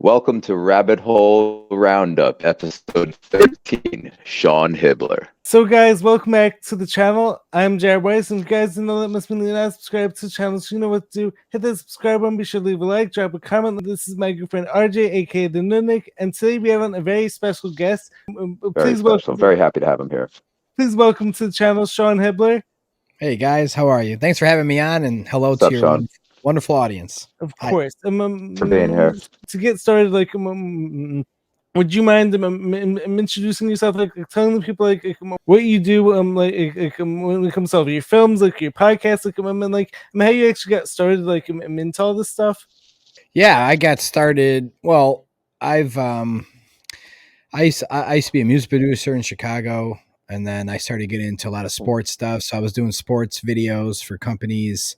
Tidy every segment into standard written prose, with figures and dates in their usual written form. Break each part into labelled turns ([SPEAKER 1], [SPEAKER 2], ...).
[SPEAKER 1] Welcome to Rabbit Hole Roundup, episode 13, Sean Hibbler.
[SPEAKER 2] So guys, welcome back to the channel. I'm Jared Weiss, and if you guys didn't know that must mean you're not subscribed to the channel, so you know what to do. Hit that subscribe button, be sure to leave a like, drop a comment. This is my good friend RJ, aka the Nudnik, and today we have a very special guest.
[SPEAKER 1] Very special. Very happy to have him here.
[SPEAKER 2] Please welcome to the channel, Sean Hibbler.
[SPEAKER 3] Hey guys, how are you? Thanks for having me on, and hello to your wonderful audience.
[SPEAKER 2] Of course.
[SPEAKER 1] For being here.
[SPEAKER 2] To get started, would you mind introducing yourself, telling the people what you do, when it comes to your films, your podcasts, how you actually got started, into all this stuff?
[SPEAKER 3] Yeah, I got started. Well, I used to be a music producer in Chicago, and then I started getting into a lot of sports stuff. So I was doing sports videos for companies.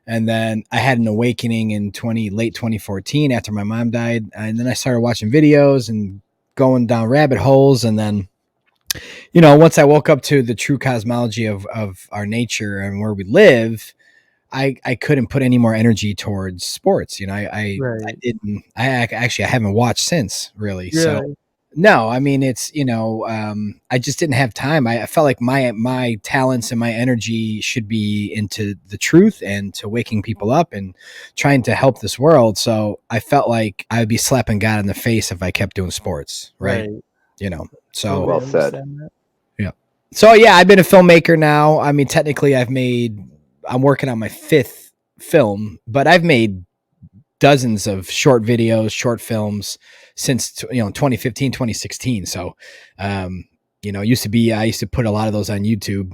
[SPEAKER 3] And then I had an awakening in late 2014 after my mom died. And then I started watching videos and going down rabbit holes. And then, once I woke up to the true cosmology of our nature and where we live, I couldn't put any more energy towards sports. I haven't watched since, really.
[SPEAKER 2] Yeah.
[SPEAKER 3] So no, I mean, it's, I just didn't have time. I felt like my talents and my energy should be into the truth and to waking people up and trying to help this world. So I felt like I would be slapping God in the face if I kept doing sports. Right. So
[SPEAKER 1] well said.
[SPEAKER 3] Yeah. So yeah, I've been a filmmaker now. I mean, technically I'm working on my 5th film, but I've made dozens of short videos, short films since 2015, 2016. So I used to put a lot of those on YouTube.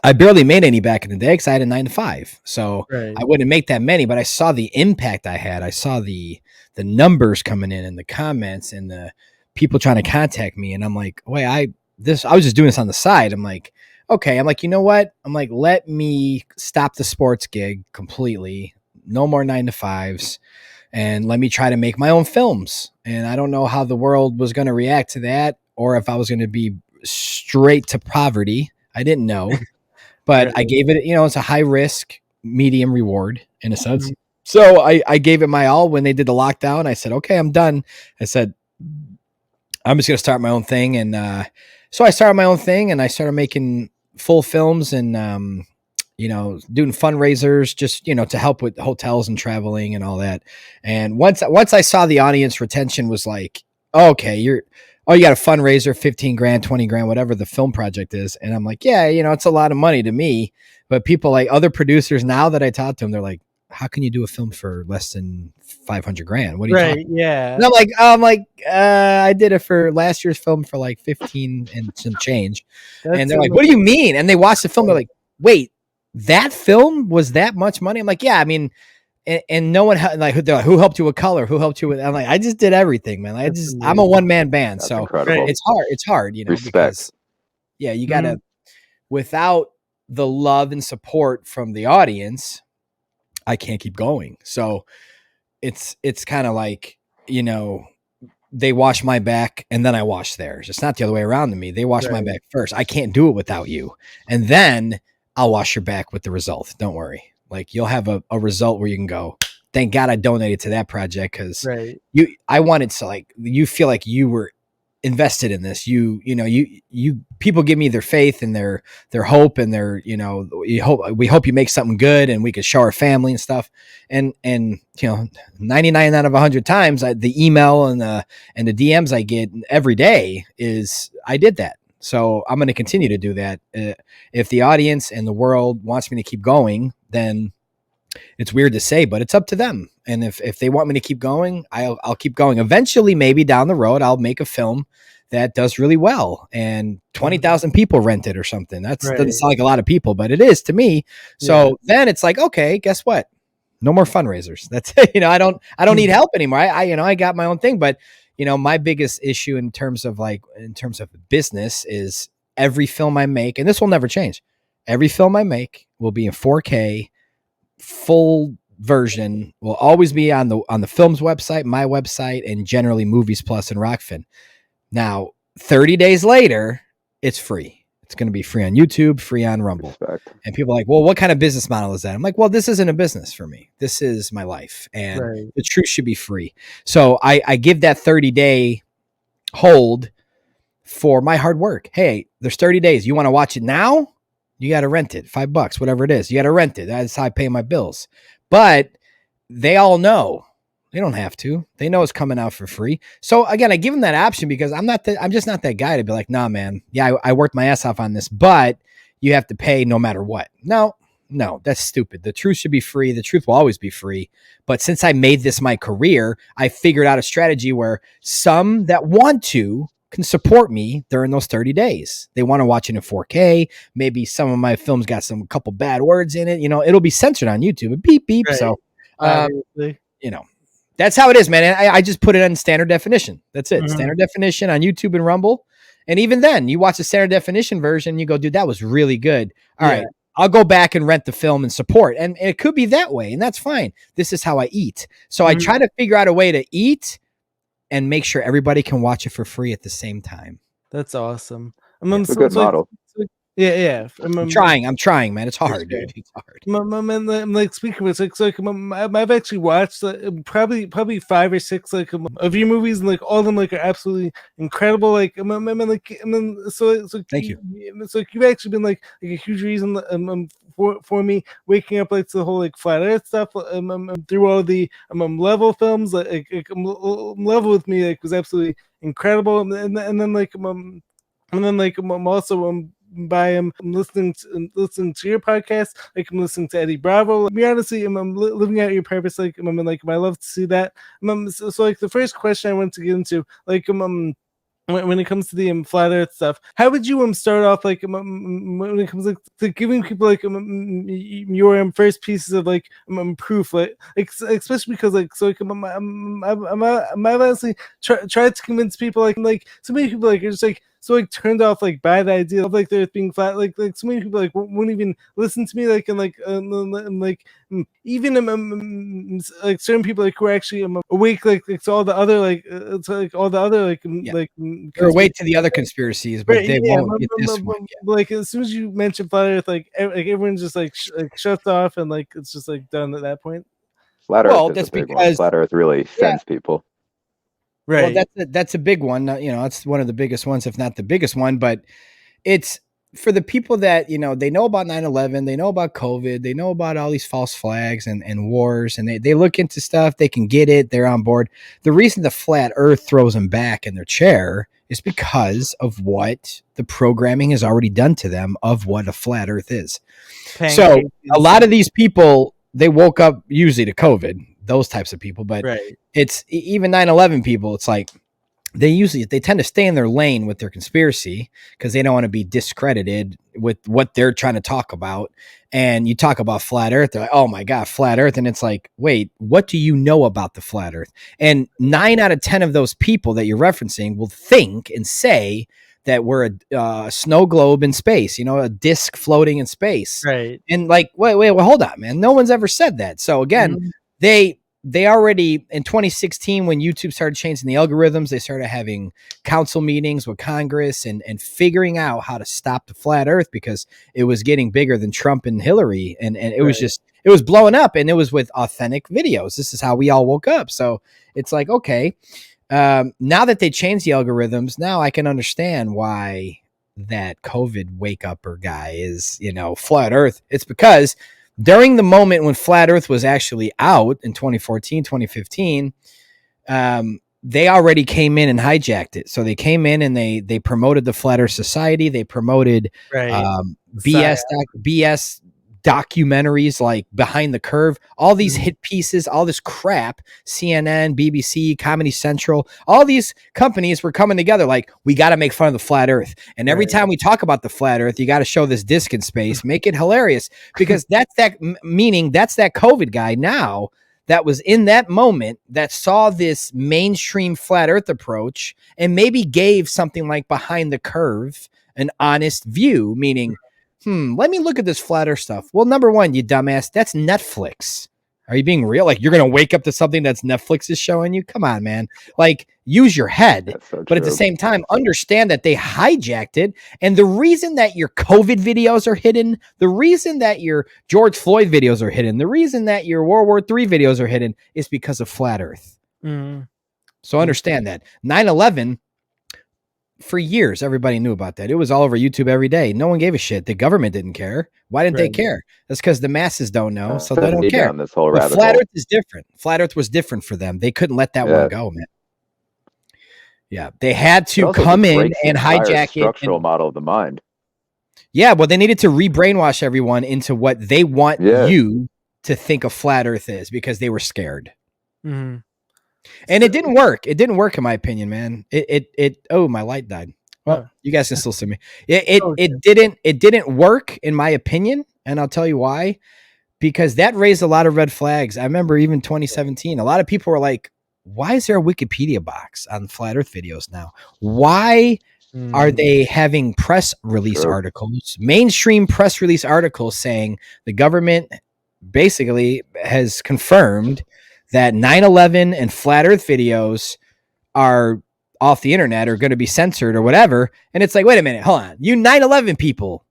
[SPEAKER 3] I barely made any back in the day because I had a 9-to-5, so I wouldn't make that many, but I saw the impact I had. I saw the numbers coming in and the comments and the people trying to contact me, and I'm like, wait, I was just doing this on the side. I'm like, okay, I'm like, you know what, I'm like, let me stop the sports gig completely, no more 9-to-5s, and let me try to make my own films. And I don't know how the world was going to react to that, or if I was going to be straight to poverty. I didn't know, but I gave it, it's a high risk, medium reward in a sense. Mm-hmm. So I gave it my all when they did the lockdown. I said, okay, I'm done. I said, I'm just going to start my own thing. And so I started my own thing, and I started making full films and, doing fundraisers just, to help with hotels and traveling and all that. And once I saw the audience retention was like, okay, you got a fundraiser, 15 grand, 20 grand, whatever the film project is. And I'm like, yeah, it's a lot of money to me, but people like other producers now that I talk to them, they're like, how can you do a film for less than 500 grand? What are you talking about?
[SPEAKER 2] Yeah.
[SPEAKER 3] And I'm like, I did it for last year's film for like 15 and some change. And they're like, what do you mean? And they watched the film. They're like, wait, that film was that much money? I'm like, yeah, I mean, and no one who helped you with color? Who helped you with? I'm like, I just did everything, man. I'm a one-man band. That's so incredible. It's hard,
[SPEAKER 1] Respect.
[SPEAKER 3] Because, yeah, you gotta, without the love and support from the audience, I can't keep going. So it's kind of like, they wash my back and then I wash theirs. It's not the other way around to me. They wash my back first. I can't do it without you. And then I'll wash your back with the result. Don't worry. Like, you'll have a result where you can go, thank God I donated to that project. Cause I wanted to, you feel like you were invested in this. You people give me their faith and their hope and we hope you make something good and we could show our family and stuff. And 99 out of 100 times the email and the DMs I get every day is I did that. So I'm going to continue to do that. If the audience and the world wants me to keep going, then it's weird to say, but it's up to them. And if they want me to keep going, I'll keep going. Eventually, maybe down the road, I'll make a film that does really well and 20,000 people rent it or something. That doesn't sound like a lot of people, but it is to me. So then it's like, okay, guess what? No more fundraisers. That's it. I don't need help anymore. I got my own thing, but my biggest issue in terms of business is every film I make, and this will never change. Every film I make will be in 4K, full version, will always be on the film's website, my website, and generally Movies Plus and Rockfin. Now, 30 days later, it's free. It's going to be free on YouTube, free on Rumble.
[SPEAKER 1] Respect.
[SPEAKER 3] And people are like, well, what kind of business model is that? I'm like, well, this isn't a business for me. This is my life. And the truth should be free. So I give that 30-day hold for my hard work. Hey, there's 30 days. You want to watch it now? You got to rent it. $5, whatever it is. You got to rent it. That's how I pay my bills. But they all know. They don't have to. They know it's coming out for free. So again, I give them that option because I'm just not that guy to be like, nah, man. Yeah, I worked my ass off on this, but you have to pay no matter what. No, that's stupid. The truth should be free. The truth will always be free. But since I made this my career, I figured out a strategy where some that want to can support me during those 30 days. They want to watch it in 4K. Maybe some of my films got a couple bad words in it. It'll be censored on YouTube. Beep, beep. Right. So, that's how it is, man. And I just put it in standard definition. That's it. Mm-hmm. Standard definition on YouTube and Rumble. And even then, you watch the standard definition version, you go, dude, that was really good. All right, I'll go back and rent the film and support. And it could be that way, and that's fine. This is how I eat. So I try to figure out a way to eat and make sure everybody can watch it for free at the same time.
[SPEAKER 2] That's awesome.
[SPEAKER 1] It's a good model.
[SPEAKER 2] Yeah.
[SPEAKER 3] I'm trying, man. It's hard, dude. It's hard.
[SPEAKER 2] I'm like speaking of it, I've actually watched probably 5 or 6 of your movies, and like all of them are absolutely incredible. Like, so thank you. So you've actually been like a huge reason for me waking up to the whole flat Earth stuff through all the level films. Level with me was absolutely incredible, and then I'm also by listening to your podcast, I'm listening to Eddie Bravo. Me honestly, I'm living out your purpose. I love to see that. So the first question I want to get into, when it comes to the flat Earth stuff, how would you start off when it comes to giving people your first pieces of proof, especially because I'm honestly tried to convince people so many people are just turned off by the idea of the Earth being flat. So many people won't even listen to me even certain people who are actually awake to all the other all the other
[SPEAKER 3] they're awake to the other conspiracies, but they won't get this one.
[SPEAKER 2] As soon as you mention flat Earth, everyone just shuts off and it's just done at that point.
[SPEAKER 1] Flat Earth is a big one. Flat Earth really sends people.
[SPEAKER 3] Right. Well, that's a big one. It's one of the biggest ones, if not the biggest one. But it's for the people that, they know about 9/11, they know about COVID, they know about all these false flags and wars, and they look into stuff, they can get it, they're on board. The reason the flat Earth throws them back in their chair is because of what the programming has already done to them of what a flat Earth is. So a lot of these people, they woke up usually to COVID, those types of people, but it's even 9/11 people. It's they tend to stay in their lane with their conspiracy because they don't want to be discredited with what they're trying to talk about. And you talk about flat Earth, they're like, oh my God, flat Earth. And it's like, wait, what do you know about the flat Earth? And 9 out of 10 of those people that you're referencing will think and say that we're a snow globe in space, a disc floating in space.
[SPEAKER 2] Right.
[SPEAKER 3] And wait, well, hold on, man. No one's ever said that. So again, they already, in 2016, when YouTube started changing the algorithms, they started having council meetings with Congress and figuring out how to stop the flat Earth because it was getting bigger than Trump and Hillary. And it was it was blowing up, and it was with authentic videos. This is how we all woke up. So it's okay. Now that they changed the algorithms, now I can understand why that COVID wake upper guy is, flat Earth. It's because during the moment when flat Earth was actually out in 2014, 2015, they already came in and hijacked it. So they came in and they promoted the Flat Earth Society. They promoted BS documentaries like Behind the Curve, all these hit pieces, all this crap, CNN, BBC, Comedy Central, all these companies were coming together we got to make fun of the flat Earth. And every time we talk about the flat Earth, you got to show this disc in space, make it hilarious, because that's that COVID guy now that was in that moment that saw this mainstream flat Earth approach and maybe gave something like Behind the Curve an honest view, meaning, let me look at this flat Earth stuff. Well, number one, you dumbass, that's Netflix. Are you being real? Like, you're going to wake up to something that's Netflix is showing you? Come on, man. Like, use your head.
[SPEAKER 1] That's so
[SPEAKER 3] but at the
[SPEAKER 1] true.
[SPEAKER 3] same time, understand that they hijacked it. And the reason that your COVID videos are hidden, the reason that your George Floyd videos are hidden, the reason that your World War III videos are hidden is because of Flat Earth. So understand that. 9/11, for years, everybody knew about that. It was all over YouTube every day. No one gave a shit. The government didn't care. Why didn't they care? That's because the masses don't know, so they don't care.
[SPEAKER 1] Down this whole
[SPEAKER 3] But
[SPEAKER 1] rabbit
[SPEAKER 3] Flat
[SPEAKER 1] hole.
[SPEAKER 3] Earth is different. Flat Earth was different for them. They couldn't let that one go, man. Yeah, they had to come in and hijack it.
[SPEAKER 1] Structural model of the mind.
[SPEAKER 3] Yeah, well, they needed to re-brainwash everyone into what they want you to think a flat Earth is, because they were scared. And it didn't work. It didn't work, in my opinion, man. Oh, my light died. Well, you guys can still see me. It didn't work, in my opinion, and I'll tell you why. Because that raised a lot of red flags. I remember even 2017, a lot of people were like, why is there a Wikipedia box on flat Earth videos now? Why are they having press release articles, mainstream press release articles saying the government basically has confirmed that 9/11 and flat Earth videos are off the internet or going to be censored or whatever? And it's like, wait a minute, hold on. You 9/11 people,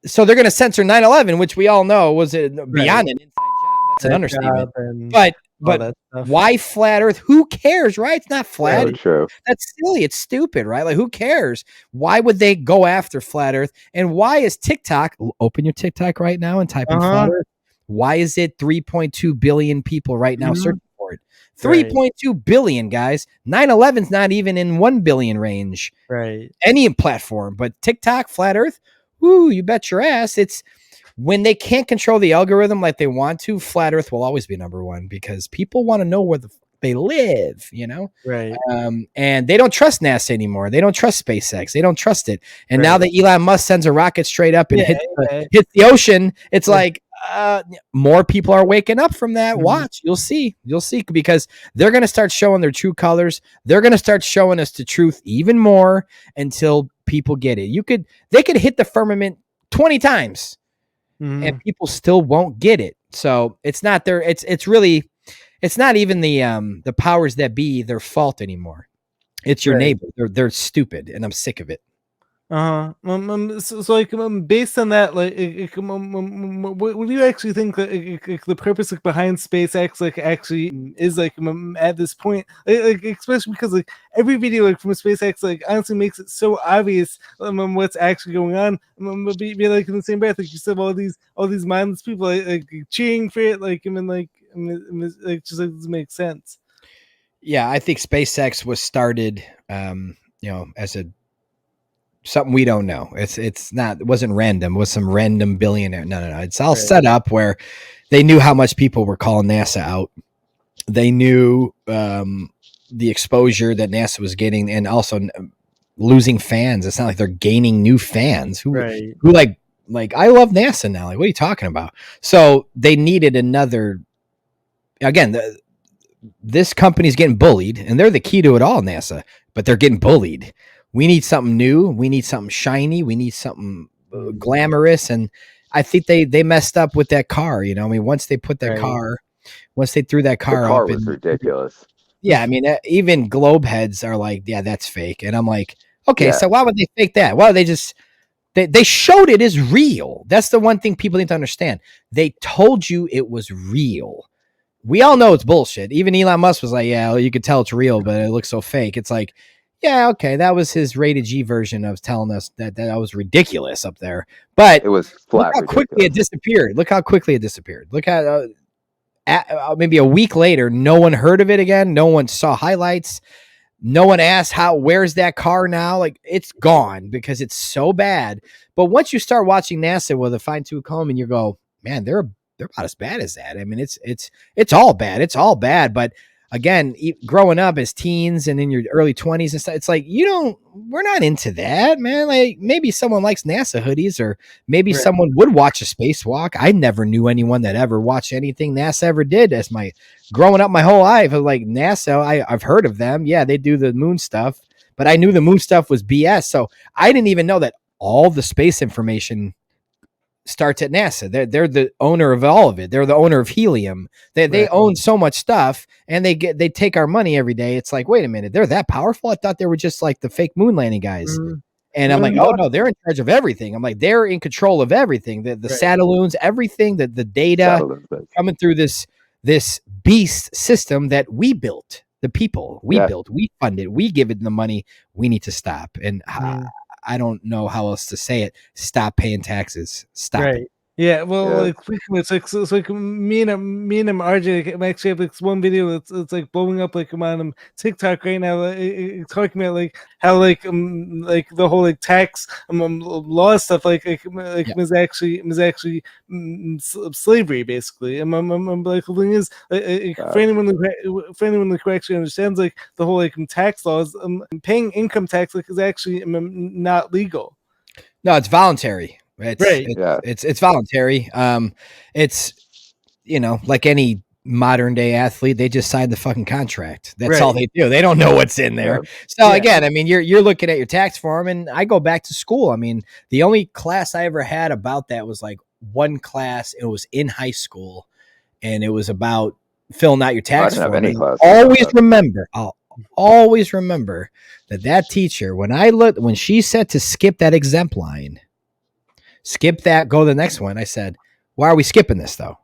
[SPEAKER 3] so they're going to censor 9/11, which we all know was beyond an inside job. That's an understatement. But why flat Earth? Who cares, right? It's not flat.
[SPEAKER 1] So true.
[SPEAKER 3] That's silly. It's stupid, right? Like, who cares? Why would they go after flat Earth? And why is TikTok? Open your TikTok right now and type in flat Earth. Why is it 3.2 billion people right now searching for it? 3.2 billion, guys. 9/11's not even in 1 billion range.
[SPEAKER 2] Right.
[SPEAKER 3] Any platform, but TikTok, flat Earth. Woo, you bet your ass. It's when they can't control the algorithm like they want to, flat Earth will always be number one, because people want to know where they live, you know?
[SPEAKER 2] Right.
[SPEAKER 3] And they don't trust NASA anymore. They don't trust SpaceX. They don't trust it. And now that Elon Musk sends a rocket straight up and hits the ocean, it's like more people are waking up from that. Watch. You'll see, because they're going to start showing their true colors. They're going to start showing us the truth even more until people get it. They could hit the firmament 20 times. And people still won't get it. So it's not their, it's really, it's not even the powers that be their fault anymore. It's your neighbor. They're stupid, and I'm sick of it.
[SPEAKER 2] So like, based on that, like, what do you actually think the purpose behind SpaceX actually is at this point, especially because every video from SpaceX honestly makes it so obvious what's actually going on. But be in the same breath, you said, all these mindless people cheering for it, it just doesn't make sense.
[SPEAKER 3] Yeah, I think SpaceX was started, as something we don't know. It wasn't random. It was some random billionaire. No. It's all set up where they knew how much people were calling NASA out. They knew the exposure that NASA was getting, and also losing fans. It's not like they're gaining new fans who like I love NASA now. Like, what are you talking about? So they needed another. Again, this company's getting bullied, and they're the key to it all, NASA. But they're getting bullied. We need something new. We need something shiny. We need something glamorous. And I think they messed up with that car. You know, I mean, once they put that car, once they threw that car up,
[SPEAKER 1] was ridiculous.
[SPEAKER 3] Yeah, I mean, even globe heads are like, yeah, that's fake. And I'm like, okay, so why would they fake that? Why would they just? They showed it as real. That's the one thing people need to understand. They told you it was real. We all know it's bullshit. Even Elon Musk was like, yeah, you could tell it's real, but it looks so fake. It's like, yeah, okay, that was his rated G version of telling us that was ridiculous up there. But
[SPEAKER 1] it was flat.
[SPEAKER 3] Look how quickly it disappeared. Look how maybe a week later, no one heard of it again. No one saw highlights. No one asked where's that car now? Like, it's gone because it's so bad. But once you start watching NASA with a fine-tooth comb, and you go, man, they're about as bad as that. I mean, it's all bad. It's all bad. But again, growing up as teens and in your early 20s and stuff, it's like, we're not into that, man. Like, maybe someone likes NASA hoodies, or maybe someone would watch a spacewalk. I never knew anyone that ever watched anything NASA ever did. As growing up my whole life, I was like, NASA, I've heard of them. Yeah, they do the moon stuff, but I knew the moon stuff was BS. So I didn't even know that all the space information starts at NASA. They're the owner of all of it. They're the owner of helium. They own so much stuff, and they take our money every day. It's like, wait a minute, they're that powerful? I thought they were just like the fake moon landing guys. And I'm like, oh no, they're in charge of everything. I'm like, they're in control of everything. The satelloons, everything, the data coming through this beast system that we built. The people we built, we funded, we give it the money. We need to stop. And I don't know how else to say it. Stop paying taxes. Stop it.
[SPEAKER 2] Yeah, well, like it's like me and him, RJ, I actually have like one video that's it's like blowing up like I'm on TikTok right now. It's talking about like how like the whole like tax law stuff is actually slavery basically. I'm like the thing is for anyone who actually understands like the whole like tax laws, paying income tax like is actually not legal.
[SPEAKER 3] No, it's voluntary. It's voluntary. It's, you know, like any modern day athlete, they just sign the fucking contract. That's all they do. They don't know what's in there. So again, I mean, you're looking at your tax form, and I go back to school. I mean, the only class I ever had about that was like one class. It was in high school, and it was about filling out your tax form. I'll always remember that teacher, when she said to skip that exempt line, skip that, go to the next one. I said, why are we skipping this though?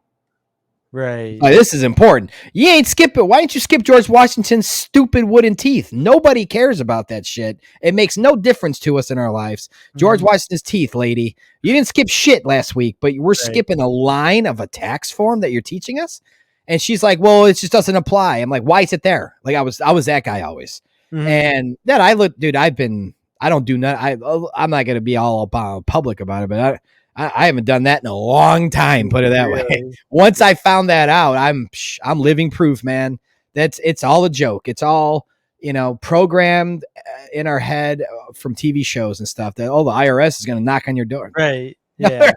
[SPEAKER 2] Right.
[SPEAKER 3] Oh, this is important. You ain't skip it. Why didn't you skip George Washington's stupid wooden teeth? Nobody cares about that shit. It makes no difference to us in our lives. George Washington's teeth, lady. You didn't skip shit last week, but we're skipping a line of a tax form that you're teaching us. And she's like, well, it just doesn't apply. I'm like, why is it there? Like I was that guy always. And then I look, dude, I don't do nothing. I'm not going to be all public about it, but I haven't done that in a long time. Put it that way. Once I found that out, I'm living proof, man. It's all a joke. It's all, you know, programmed in our head from TV shows and stuff that, the IRS is going to knock on your door.
[SPEAKER 2] Right. Yeah.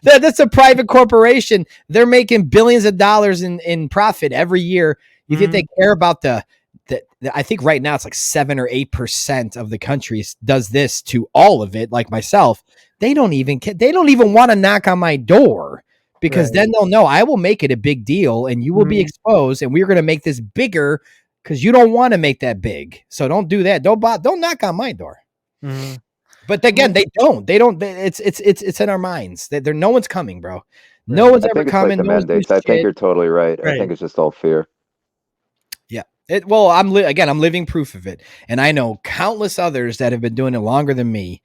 [SPEAKER 3] That's a private corporation. They're making billions of dollars in profit every year. You think they care about I think right now it's like 7 or 8% of the country does this to all of it. Like myself, they don't even want to knock on my door because then they'll know I will make it a big deal and you will be exposed, and we're going to make this bigger because you don't want to make that big. So don't do that. Don't knock on my door. But again, they don't. It's in our minds. No one's coming, bro. No one's ever coming.
[SPEAKER 1] Like the mandates. I think you're totally right. I think it's just all fear.
[SPEAKER 3] Well, I'm living proof of it. And I know countless others that have been doing it longer than me.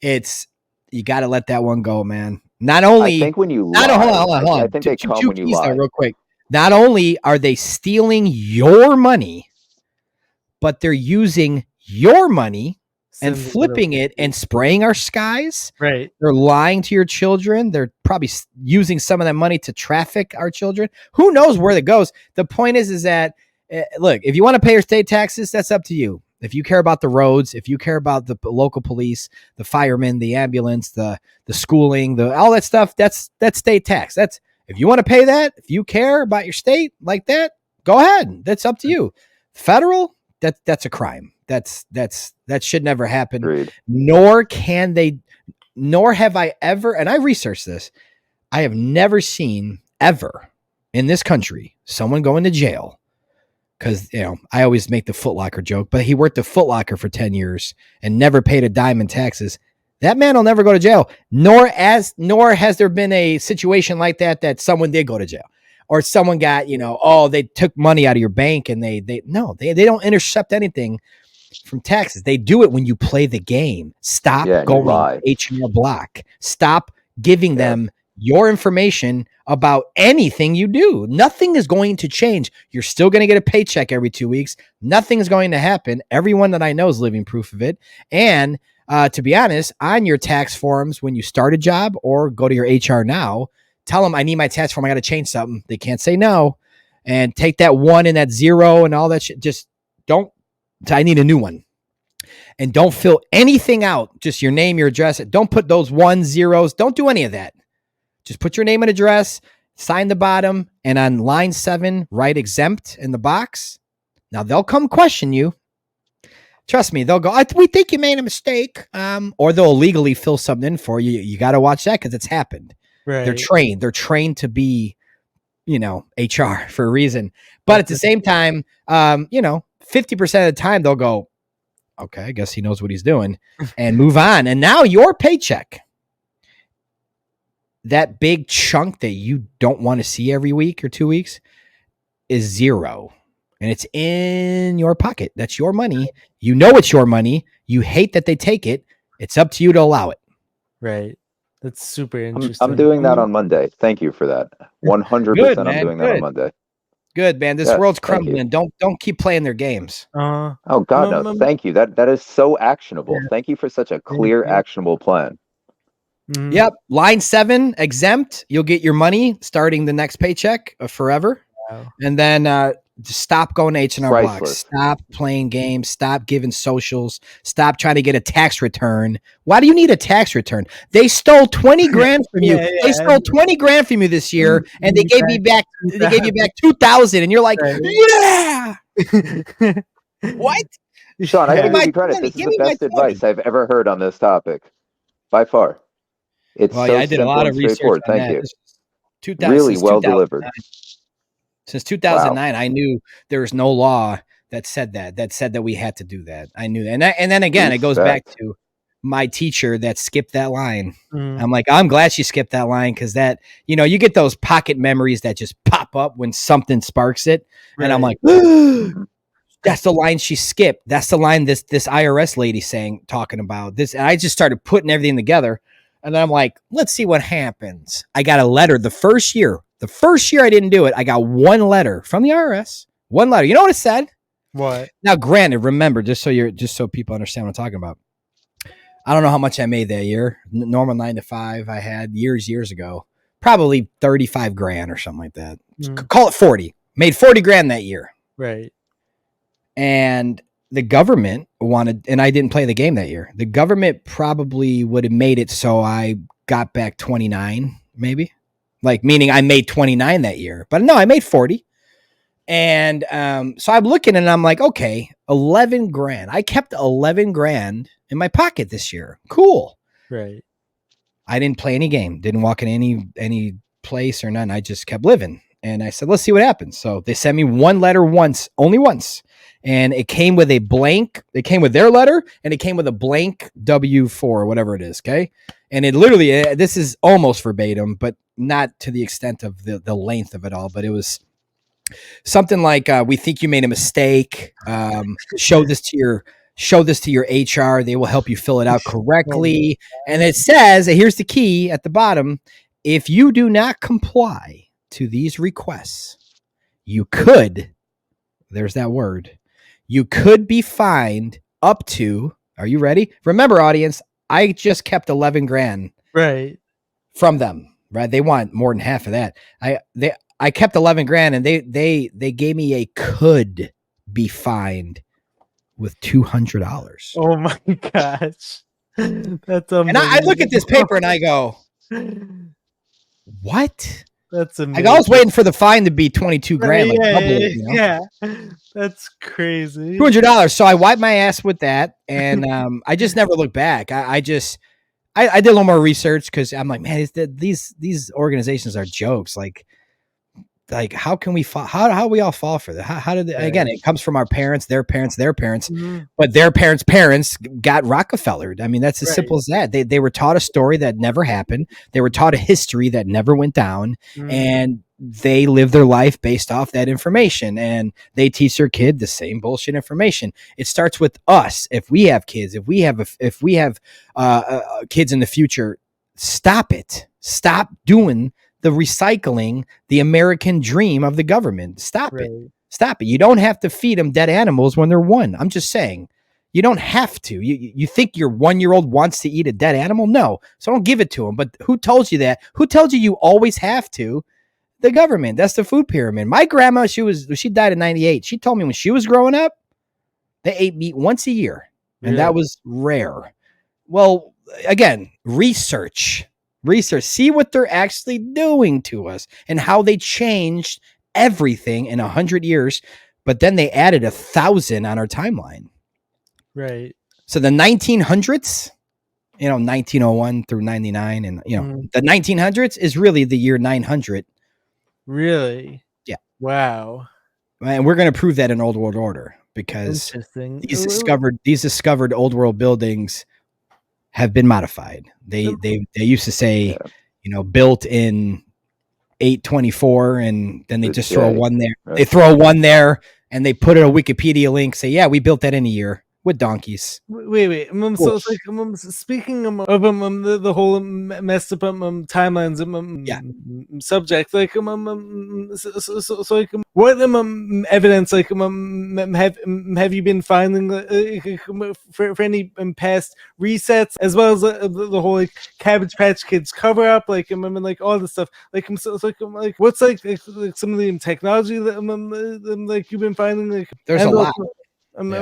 [SPEAKER 3] You got to let that one go, man. Not only,
[SPEAKER 1] I think when you lie,
[SPEAKER 3] hold on.
[SPEAKER 1] I think they come when you lie.
[SPEAKER 3] Real quick. Not only are they stealing your money, but they're using your money and flipping it and spraying our skies.
[SPEAKER 2] Right.
[SPEAKER 3] They're lying to your children. They're probably using some of that money to traffic our children. Who knows where that goes? The point is that, look, if you want to pay your state taxes, that's up to you. If you care about the roads, if you care about the local police, the firemen, the ambulance, the schooling, all that stuff, that's state tax. That's, if you want to pay that, if you care about your state like that, go ahead. That's up to you. Federal, that's a crime. That should never happen.
[SPEAKER 1] Agreed.
[SPEAKER 3] Nor have I ever, and I researched this, I have never seen ever in this country someone going to jail. Because, you know, I always make the Foot Locker joke, but he worked at Foot Locker for 10 years and never paid a dime in taxes. That man will never go to jail. Nor has there been a situation like that someone did go to jail, or someone got, you know, they took money out of your bank and they don't intercept anything from taxes. They do it when you play the game. Stop going H&R Block. Stop giving them your information about anything you do. Nothing is going to change. You're still going to get a paycheck every 2 weeks. Nothing is going to happen. Everyone that I know is living proof of it. And to be honest, on your tax forms, when you start a job or go to your HR now, tell them I need my tax form. I got to change something. They can't say no. And take that 1 and that 0 and all that shit. Just don't. I need a new one. And don't fill anything out. Just your name, your address. Don't put those 1 zeros. Don't do any of that. Just put your name and address, sign the bottom, and on line 7, write exempt in the box. Now they'll come question you. Trust me, they'll go, we think you made a mistake. Or they'll illegally fill something in for you. You got to watch that because it's happened.
[SPEAKER 2] Right.
[SPEAKER 3] They're trained to be, HR for a reason. But at the same time, 50% of the time they'll go, okay, I guess he knows what he's doing, and move on. And now your paycheck, that big chunk that you don't want to see every week or 2 weeks, is zero. And it's in your pocket. That's your money. You know it's your money. You hate that they take it. It's up to you to allow it.
[SPEAKER 2] Right. That's super interesting.
[SPEAKER 1] I'm doing that on Monday. Thank you for that. 100%.
[SPEAKER 3] Good,
[SPEAKER 1] I'm
[SPEAKER 3] man.
[SPEAKER 1] doing that on Monday.
[SPEAKER 3] Good, man. This
[SPEAKER 1] Yes,
[SPEAKER 3] world's
[SPEAKER 1] thank you.
[SPEAKER 3] crumbling. Don't keep playing their games.
[SPEAKER 1] Oh God, no! Thank you. That is so actionable.
[SPEAKER 2] Yeah.
[SPEAKER 1] Thank you for such a clear, actionable plan.
[SPEAKER 2] Mhm.
[SPEAKER 3] Yep. Line 7, exempt. You'll get your money starting the next paycheck forever.
[SPEAKER 2] Wow.
[SPEAKER 3] And then just stop going to H&R Block.
[SPEAKER 1] Priceless.
[SPEAKER 3] Stop playing games. Stop giving socials. Stop trying to get a tax return. Why do you need a tax return? They stole 20 grand from you.
[SPEAKER 2] Yeah.
[SPEAKER 3] They stole 20 grand from you this year, and they gave you back 2,000, and you're like,
[SPEAKER 2] Right.
[SPEAKER 3] yeah. What?
[SPEAKER 1] Sean, I gotta
[SPEAKER 3] Give me
[SPEAKER 1] give you
[SPEAKER 3] my
[SPEAKER 1] credit.
[SPEAKER 3] 20.
[SPEAKER 1] This is
[SPEAKER 3] Give
[SPEAKER 1] the
[SPEAKER 3] me my
[SPEAKER 1] best
[SPEAKER 3] 20.
[SPEAKER 1] advice I've ever heard on this topic, by far. It's
[SPEAKER 3] Well,
[SPEAKER 1] so
[SPEAKER 3] yeah, I did a
[SPEAKER 1] simple
[SPEAKER 3] lot
[SPEAKER 1] and
[SPEAKER 3] of research
[SPEAKER 1] straightforward.
[SPEAKER 3] on
[SPEAKER 1] Thank
[SPEAKER 3] that.
[SPEAKER 1] you.
[SPEAKER 3] This was 2000
[SPEAKER 1] Really
[SPEAKER 3] since
[SPEAKER 1] well
[SPEAKER 3] 2009.
[SPEAKER 1] delivered.
[SPEAKER 3] Since 2009, I knew there was no law that said that we had to do that. I knew that. And then again, it goes back
[SPEAKER 1] Respect.
[SPEAKER 3] to my teacher that skipped that line.
[SPEAKER 2] Mhm.
[SPEAKER 3] I'm like, I'm glad she skipped that line, because that, you get those pocket memories that just pop up when something sparks it. And I'm
[SPEAKER 2] Right.
[SPEAKER 3] like, that's the line she skipped. That's the line this IRS lady talking about this. And I just started putting everything together. And then I'm like, let's see what happens. I got a letter the first year I didn't do it. I got one letter from the IRS. One letter. You know what it said?
[SPEAKER 2] What?
[SPEAKER 3] Now, granted, remember, just so people understand what I'm talking about. I don't know how much I made that year. Normal 9 to 5 I had years ago. Probably 35 grand or something like that.
[SPEAKER 2] Mhm.
[SPEAKER 3] Call it 40. Made 40 grand that year.
[SPEAKER 2] Right.
[SPEAKER 3] And the government wanted, and I didn't play the game that year. The government probably would have made it so I got back 29, maybe. Like, meaning I made 29 that year. But no, I made 40. And so I'm looking and I'm like, okay, 11 grand. I kept 11 grand in my pocket this year. Cool.
[SPEAKER 2] Right.
[SPEAKER 3] I didn't play any game. Didn't walk in any place or none. I just kept living. And I said, let's see what happens. So they sent me one letter only once. And it came with a blank. It came with their letter, and it came with a blank W-4 or whatever it is. Okay. And it literally, this is almost verbatim, but not to the extent of the length of it all. But it was something like, we think you made a mistake. Show this to your HR. They will help you fill it out correctly. And it says, here's the key at the bottom. If you do not comply to these requests, you could, there's that word, you could be fined up to, are you ready? Remember, audience, I just kept 11 grand
[SPEAKER 2] Right.
[SPEAKER 3] from them, right? They want more than half of that. I kept 11 grand, and they gave me a could be fined with $200.
[SPEAKER 2] Oh my gosh. That's
[SPEAKER 3] And I look at this paper and I go, what?
[SPEAKER 2] That's amazing.
[SPEAKER 3] Like, I was waiting for the fine to be 22 grand. Like double it, you know?
[SPEAKER 2] Yeah. That's crazy.
[SPEAKER 3] $200. So I wiped my ass with that, and I just never looked back. I did a little more research, because I'm like, man, these organizations are jokes. Like how can we fall? How we all fall for that? How did again? It comes from our parents, their parents,
[SPEAKER 2] Mhm.
[SPEAKER 3] but their parents got Rockefellered. I mean, that's as simple as that. They were taught a story that never happened. They were taught a history that never went down,
[SPEAKER 2] Mhm.
[SPEAKER 3] and they live their life based off that information, and they teach their kid the same bullshit information. It starts with us. If we have kids, if we have kids in the future, stop it. Stop doing the recycling, the American dream of the government. Stop it. Stop it. You don't have to feed them dead animals when they're one. I'm just saying, you don't have to. You think your 1-year-old wants to eat a dead animal? No. So don't give it to them. But who told you that? Who told you always have to? The government. That's the food pyramid. My grandma, she died in 98. She told me when she was growing up, they ate meat once a year, and that was rare. Well, again, research, see what they're actually doing to us and how they changed everything in 100 years. But then they added 1,000 on our timeline.
[SPEAKER 2] Right.
[SPEAKER 3] So the 1900s, 1901 through 99, and the 1900s is really the year 900.
[SPEAKER 2] Really?
[SPEAKER 3] Yeah.
[SPEAKER 2] Wow.
[SPEAKER 3] And we're going to prove that in Old World Order, because these discovered old world buildings have been modified. They used to say, built in 824, and then they just throw one there. Right. They throw one there, and they put in a Wikipedia link. Say, yeah, we built that in a year with donkeys.
[SPEAKER 2] Wait. So it's like, speaking of the whole messed up timelines subject, like so like, what evidence like have you been finding for any past resets, as well as the whole like Cabbage Patch Kids cover up, like like all this stuff, like so like what's like some of the technology that like you've been finding, like
[SPEAKER 3] there's a lot.
[SPEAKER 2] And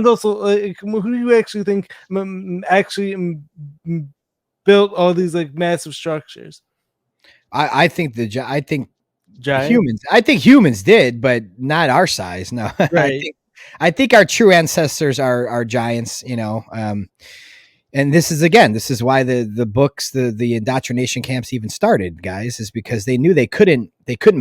[SPEAKER 2] also, who do you actually think built all these like massive structures?
[SPEAKER 3] I think humans. I think humans did, but not our size. No, right. I think our true ancestors are giants. And this is why the books, the indoctrination camps even started, guys, is because they knew they couldn't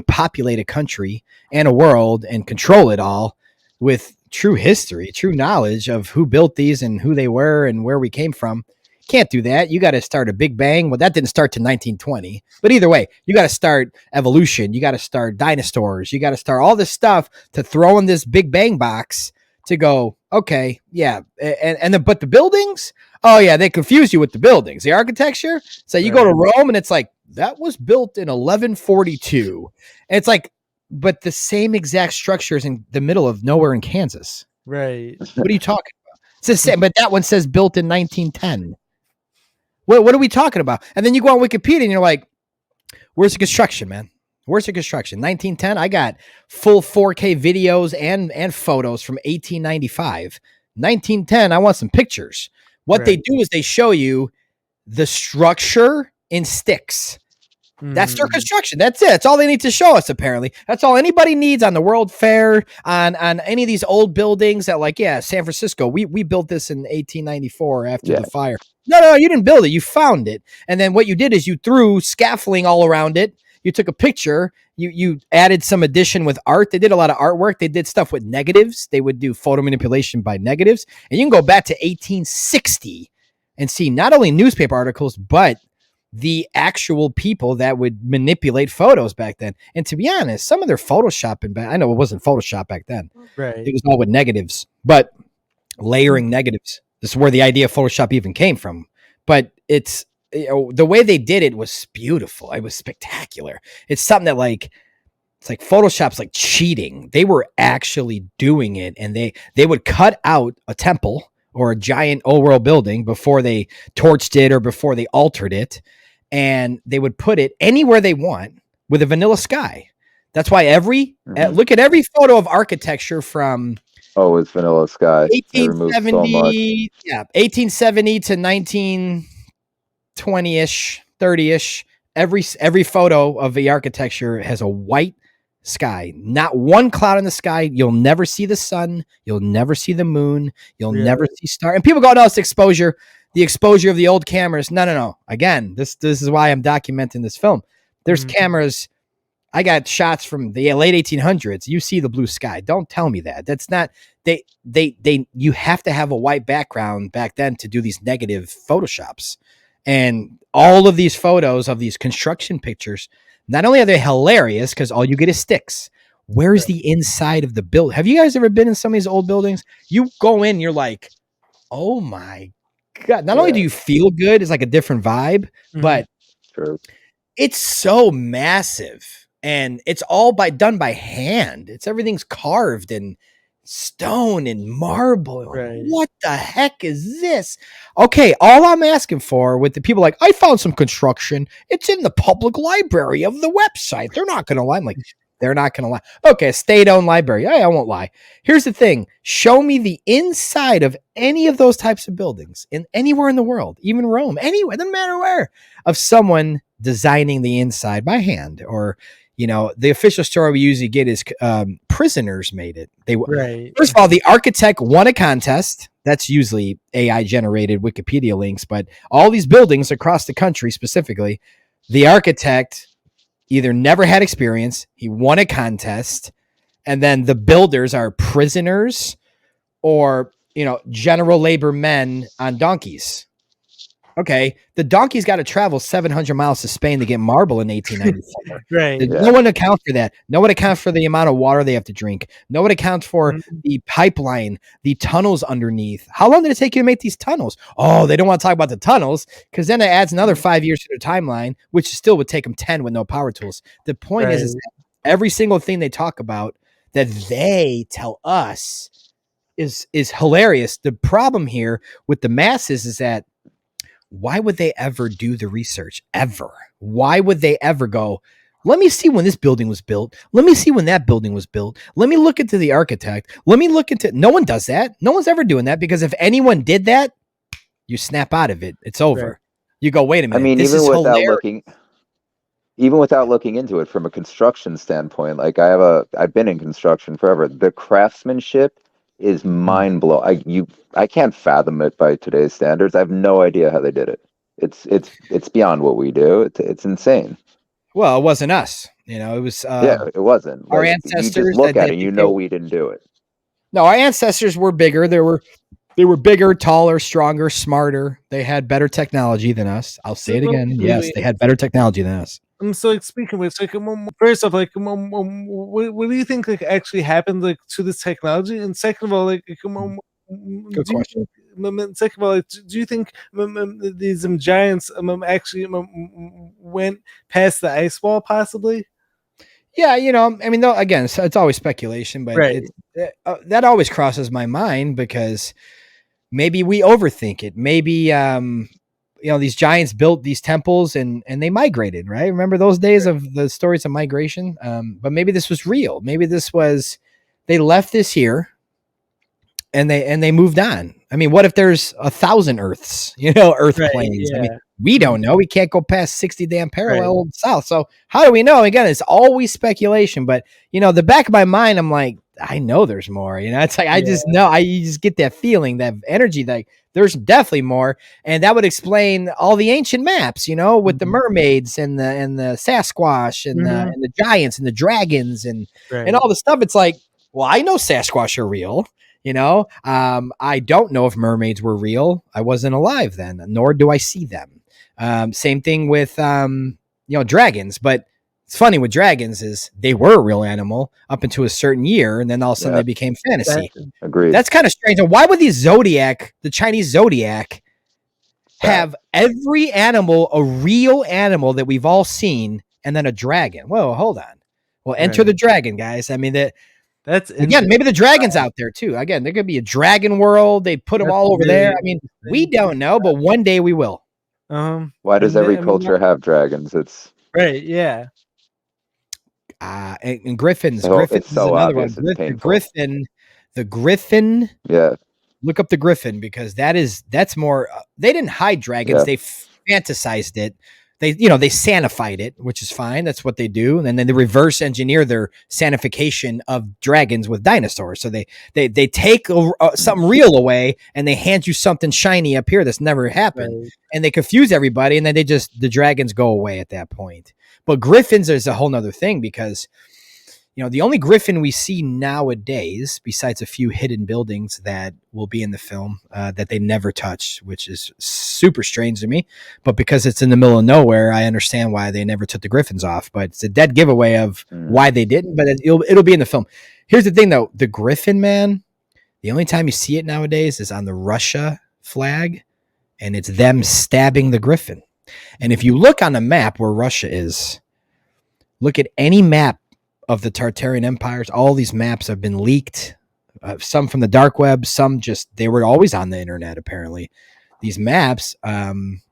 [SPEAKER 3] populate a country and a world and control it all with true history, true knowledge of who built these and who they were and where we came from. Can't do that. You got to start a Big Bang. Well, that didn't start to 1920, but either way, you got to start evolution. You got to start dinosaurs. You got to start all this stuff to throw in this Big Bang box to go, okay, yeah. But the buildings, oh yeah, they confuse you with the buildings, the architecture. So you go to Rome and it's like, that was built in 1142. And it's like, but the same exact structure is in the middle of nowhere in Kansas.
[SPEAKER 2] Right.
[SPEAKER 3] What are you talking about? It's the same, but that one says built in 1910. What are we talking about? And then you go on Wikipedia and you're like, where's the construction, man? Where's the construction? 1910? I got full 4K videos and photos from 1895. 1910, I want some pictures. What they do is they show you the structure in sticks. That's their construction. That's it. That's all they need to show us, apparently. That's all anybody needs on the World Fair, on any of these old buildings that, like, San Francisco, we built this in 1894 after the fire. No, you didn't build it. You found it. And then what you did is you threw scaffolding all around it. You took a picture. You added some addition with art. They did a lot of artwork. They did stuff with negatives. They would do photo manipulation by negatives. And you can go back to 1860 and see not only newspaper articles, but the actual people that would manipulate photos back then. And to be honest, some of their photoshopping I know it wasn't Photoshop back then.
[SPEAKER 2] Right.
[SPEAKER 3] It was all with negatives, but layering negatives. This is where the idea of Photoshop even came from. But it's, the way they did it was beautiful. It was spectacular. It's something that it's like Photoshop's like cheating. They were actually doing it, and they would cut out a temple or a giant old world building before they torched it or before they altered it. And they would put it anywhere they want with a vanilla sky. That's why look at every photo of architecture from
[SPEAKER 1] it's vanilla sky.
[SPEAKER 3] 1870, 1870 to 1920-ish, 30-ish. Every photo of the architecture has a white sky, not one cloud in the sky. You'll never see the sun. You'll never see the moon. You'll never see stars. And people go, no, it's exposure. The exposure of the old cameras. No. Again, this is why I'm documenting this film. There's cameras. I got shots from the late 1800s. You see the blue sky. Don't tell me that. That's not, you have to have a white background back then to do these negative Photoshops. And all of these photos of these construction pictures, not only are they hilarious because all you get is sticks. Where's the inside of the building? Have you guys ever been in some of these old buildings? You go in, you're like, oh my God. Not only do you feel good, it's like a different vibe, but it's so massive, and it's all done by hand. Everything's carved in stone and marble. Right. What the heck is this? Okay, all I'm asking for with the people I found some construction. It's in the public library of the website. They're not going to lie. I'm like, they're not going to lie. Okay, state-owned library. I won't lie. Here's the thing. Show me the inside of any of those types of buildings anywhere in the world, even Rome, anywhere, doesn't matter where, of someone designing the inside by hand. Or, the official story we usually get is prisoners made it. First of all, the architect won a contest. that's usually AI generated Wikipedia links, but all these buildings across the country specifically, the architect either never had experience, he won a contest, and then the builders are prisoners or, general labor men on donkeys. Okay, the donkeys got to travel 700 miles to Spain to get marble in 1894.
[SPEAKER 2] Right.
[SPEAKER 3] No one accounts for that. No one accounts for the amount of water they have to drink. No one accounts for the pipeline, the tunnels underneath. How long did it take you to make these tunnels? Oh, they don't want to talk about the tunnels because then it adds another 5 years to their timeline, which still would take them 10 with no power tools. The point is every single thing they talk about that they tell us is hilarious. The problem here with the masses is that why would they ever do the research? Ever? Why would they ever go, let me see when this building was built. Let me see when that building was built. Let me look into the architect. Let me look into, no one does that. No one's ever doing that because if anyone did that, you snap out of it. It's over. Right. You go, wait a minute.
[SPEAKER 1] I mean, even without looking into it from a construction standpoint, like I've been in construction forever. The craftsmanship is mind blowing. I can't fathom it by today's standards. I have no idea how they did it. It's beyond what we do. It's insane.
[SPEAKER 3] Well, it wasn't us. It was
[SPEAKER 1] it wasn't.
[SPEAKER 3] Our ancestors.
[SPEAKER 1] You just look at it, we didn't do it.
[SPEAKER 3] No, our ancestors were bigger. They were bigger, taller, stronger, smarter. They had better technology than us. I'll say it again. Yes, they had better technology than us.
[SPEAKER 2] So, like, speaking of which, like, first off, like, what do you think, like, actually happened, like, to this technology? And second of all, like,
[SPEAKER 3] good question.
[SPEAKER 2] Second of all, like, do you think these giants actually went past the ice wall, possibly?
[SPEAKER 3] Yeah, I mean, though, again, so it's always speculation, but that always crosses my mind because maybe we overthink it. Maybe these giants built these temples and they migrated, right? Remember those days of the stories of migration? But maybe this was real. Maybe they left this here and they moved on. I mean, what if there's 1,000 Earths, Earth planes? Yeah. I mean, we don't know. We can't go past 60 damn parallel south. So how do we know? Again, it's always speculation, but the back of my mind, I'm like, I know there's more, it's like, I just know, you just get that feeling, that energy, like there's definitely more. And that would explain all the ancient maps, with the mermaids and the Sasquatch and the giants and the dragons and all the stuff. It's like, well, I know Sasquatch are real. I don't know if mermaids were real. I wasn't alive then, nor do I see them. Same thing with, dragons, but it's funny with dragons is they were a real animal up into a certain year. And then all of a sudden they became fantasy.
[SPEAKER 1] Agreed.
[SPEAKER 3] That's kind of strange. And why would the Chinese Zodiac have every animal, a real animal that we've all seen, and then a dragon? Whoa, hold on. Well, enter the dragon, guys. I mean, that's again, maybe the dragon's out there too. Again, there could be a dragon world. They put them all over there. I mean, we don't know, but one day we will.
[SPEAKER 1] Why does every culture have dragons? It's
[SPEAKER 2] right. Yeah.
[SPEAKER 3] And griffins.
[SPEAKER 1] Griffins is
[SPEAKER 3] so another
[SPEAKER 1] obvious,
[SPEAKER 3] one. The griffin.
[SPEAKER 1] Yeah.
[SPEAKER 3] Look up the griffin because that's more. They didn't hide dragons. They fantasized it. They sanified it, which is fine. That's what they do. And then they reverse engineer their sanification of dragons with dinosaurs. So they take something real away and they hand you something shiny up here that's never happened. And they confuse everybody. And then the dragons go away at that point. But griffins is a whole nother thing because, the only griffin we see nowadays, besides a few hidden buildings that will be in the film that they never touch, which is super strange to me. But because it's in the middle of nowhere, I understand why they never took the griffins off. But it's a dead giveaway of why they didn't. But it'll be in the film. Here's the thing, though. The griffin, man, the only time you see it nowadays is on the Russia flag, and it's them stabbing the griffin. And if you look on the map where Russia is, look at any map of the Tartarian empires. All these maps have been leaked, some from the dark web, some they were always on the internet, apparently. These maps, Henry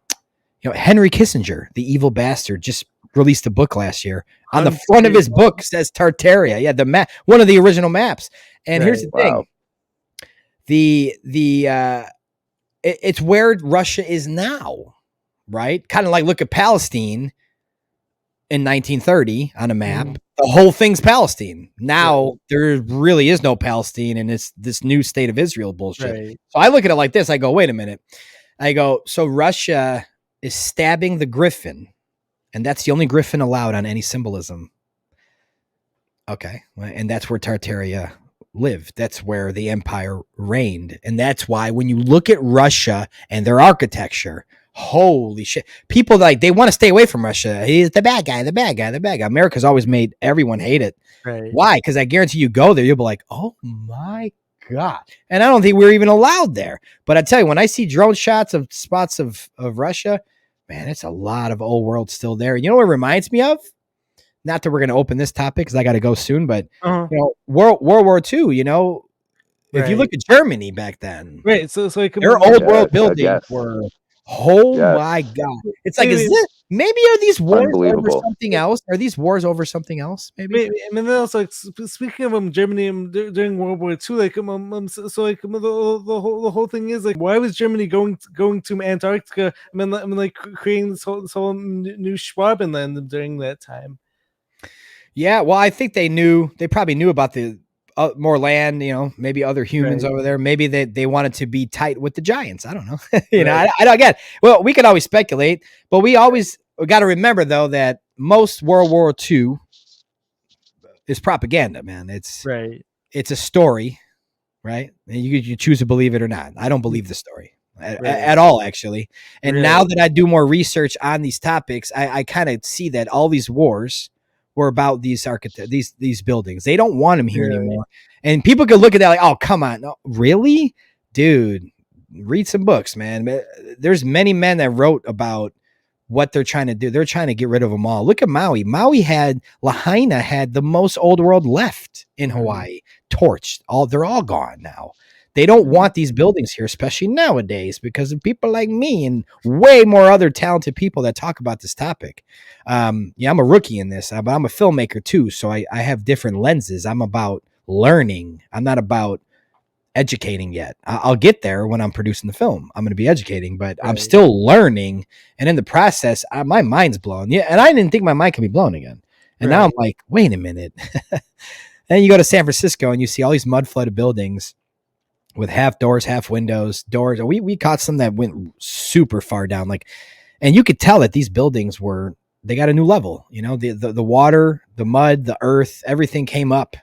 [SPEAKER 3] Kissinger, the evil bastard, just released a book last year. On the front of his book says Tartaria. Yeah, the map, one of the original maps. And here's the thing. It's where Russia is now. Right? Kind of like look at Palestine in 1930 on a map the whole thing's Palestine. Now there really is no Palestine, and it's this new state of Israel bullshit.
[SPEAKER 2] Right.
[SPEAKER 3] So I look at it like this. I go, wait a minute. I go, so Russia is stabbing the griffin, and that's the only griffin allowed on any symbolism. Okay. And that's where Tartaria lived. That's where the empire reigned. And that's why when you look at Russia and their architecture, holy shit. People they want to stay away from Russia. He's the bad guy, the bad guy, the bad guy. America's always made everyone hate it.
[SPEAKER 2] Right.
[SPEAKER 3] Why? Because I guarantee you go there, you'll be like, oh my God. And I don't think we're even allowed there. But I tell you, when I see drone shots of spots of Russia, man, it's a lot of old world still there. You know what it reminds me of? Not that we're going to open this topic because I got to go soon, but World War II, if you look at Germany back then,
[SPEAKER 2] right? So like
[SPEAKER 3] their old world buildings were, my God! It's like, maybe are these wars over something else? Are these wars over something else? Maybe.
[SPEAKER 2] I mean, also like speaking of Germany during World War II, like so like the whole thing is like, why was Germany going to Antarctica? I mean, like creating this whole new Schwabenland during that time.
[SPEAKER 3] Yeah, well, I think they probably knew about the more land, maybe other humans over there. Maybe they wanted to be tight with the giants. I don't know. I don't get. Well, we could always speculate, but we got to remember though that most World War II is propaganda, man. It's a story, right? And you choose to believe it or not. I don't believe the story at all, actually. And now that I do more research on these topics, I kind of see that all these wars were about these these buildings. They don't want them here anymore. And people could look at that like, oh, come on. No, really? Dude, read some books, man. There's many men that wrote about what they're trying to do. They're trying to get rid of them all. Look at Maui. Lahaina had the most old world left in Hawaii. Torched. They're all gone now. They don't want these buildings here, especially nowadays, because of people like me and way more other talented people that talk about this topic. I'm a rookie in this, but I'm a filmmaker too. So I have different lenses. I'm about learning. I'm not about educating yet. I'll get there when I'm producing the film. I'm going to be educating, but I'm still learning. And in the process, my mind's blown. Yeah. And I didn't think my mind could be blown again. And now I'm like, wait a minute. And you go to San Francisco and you see all these mud flooded buildings with half doors, half windows, doors. We caught some that went super far down. And you could tell that these buildings they got a new level, the water, the mud, the earth, everything came up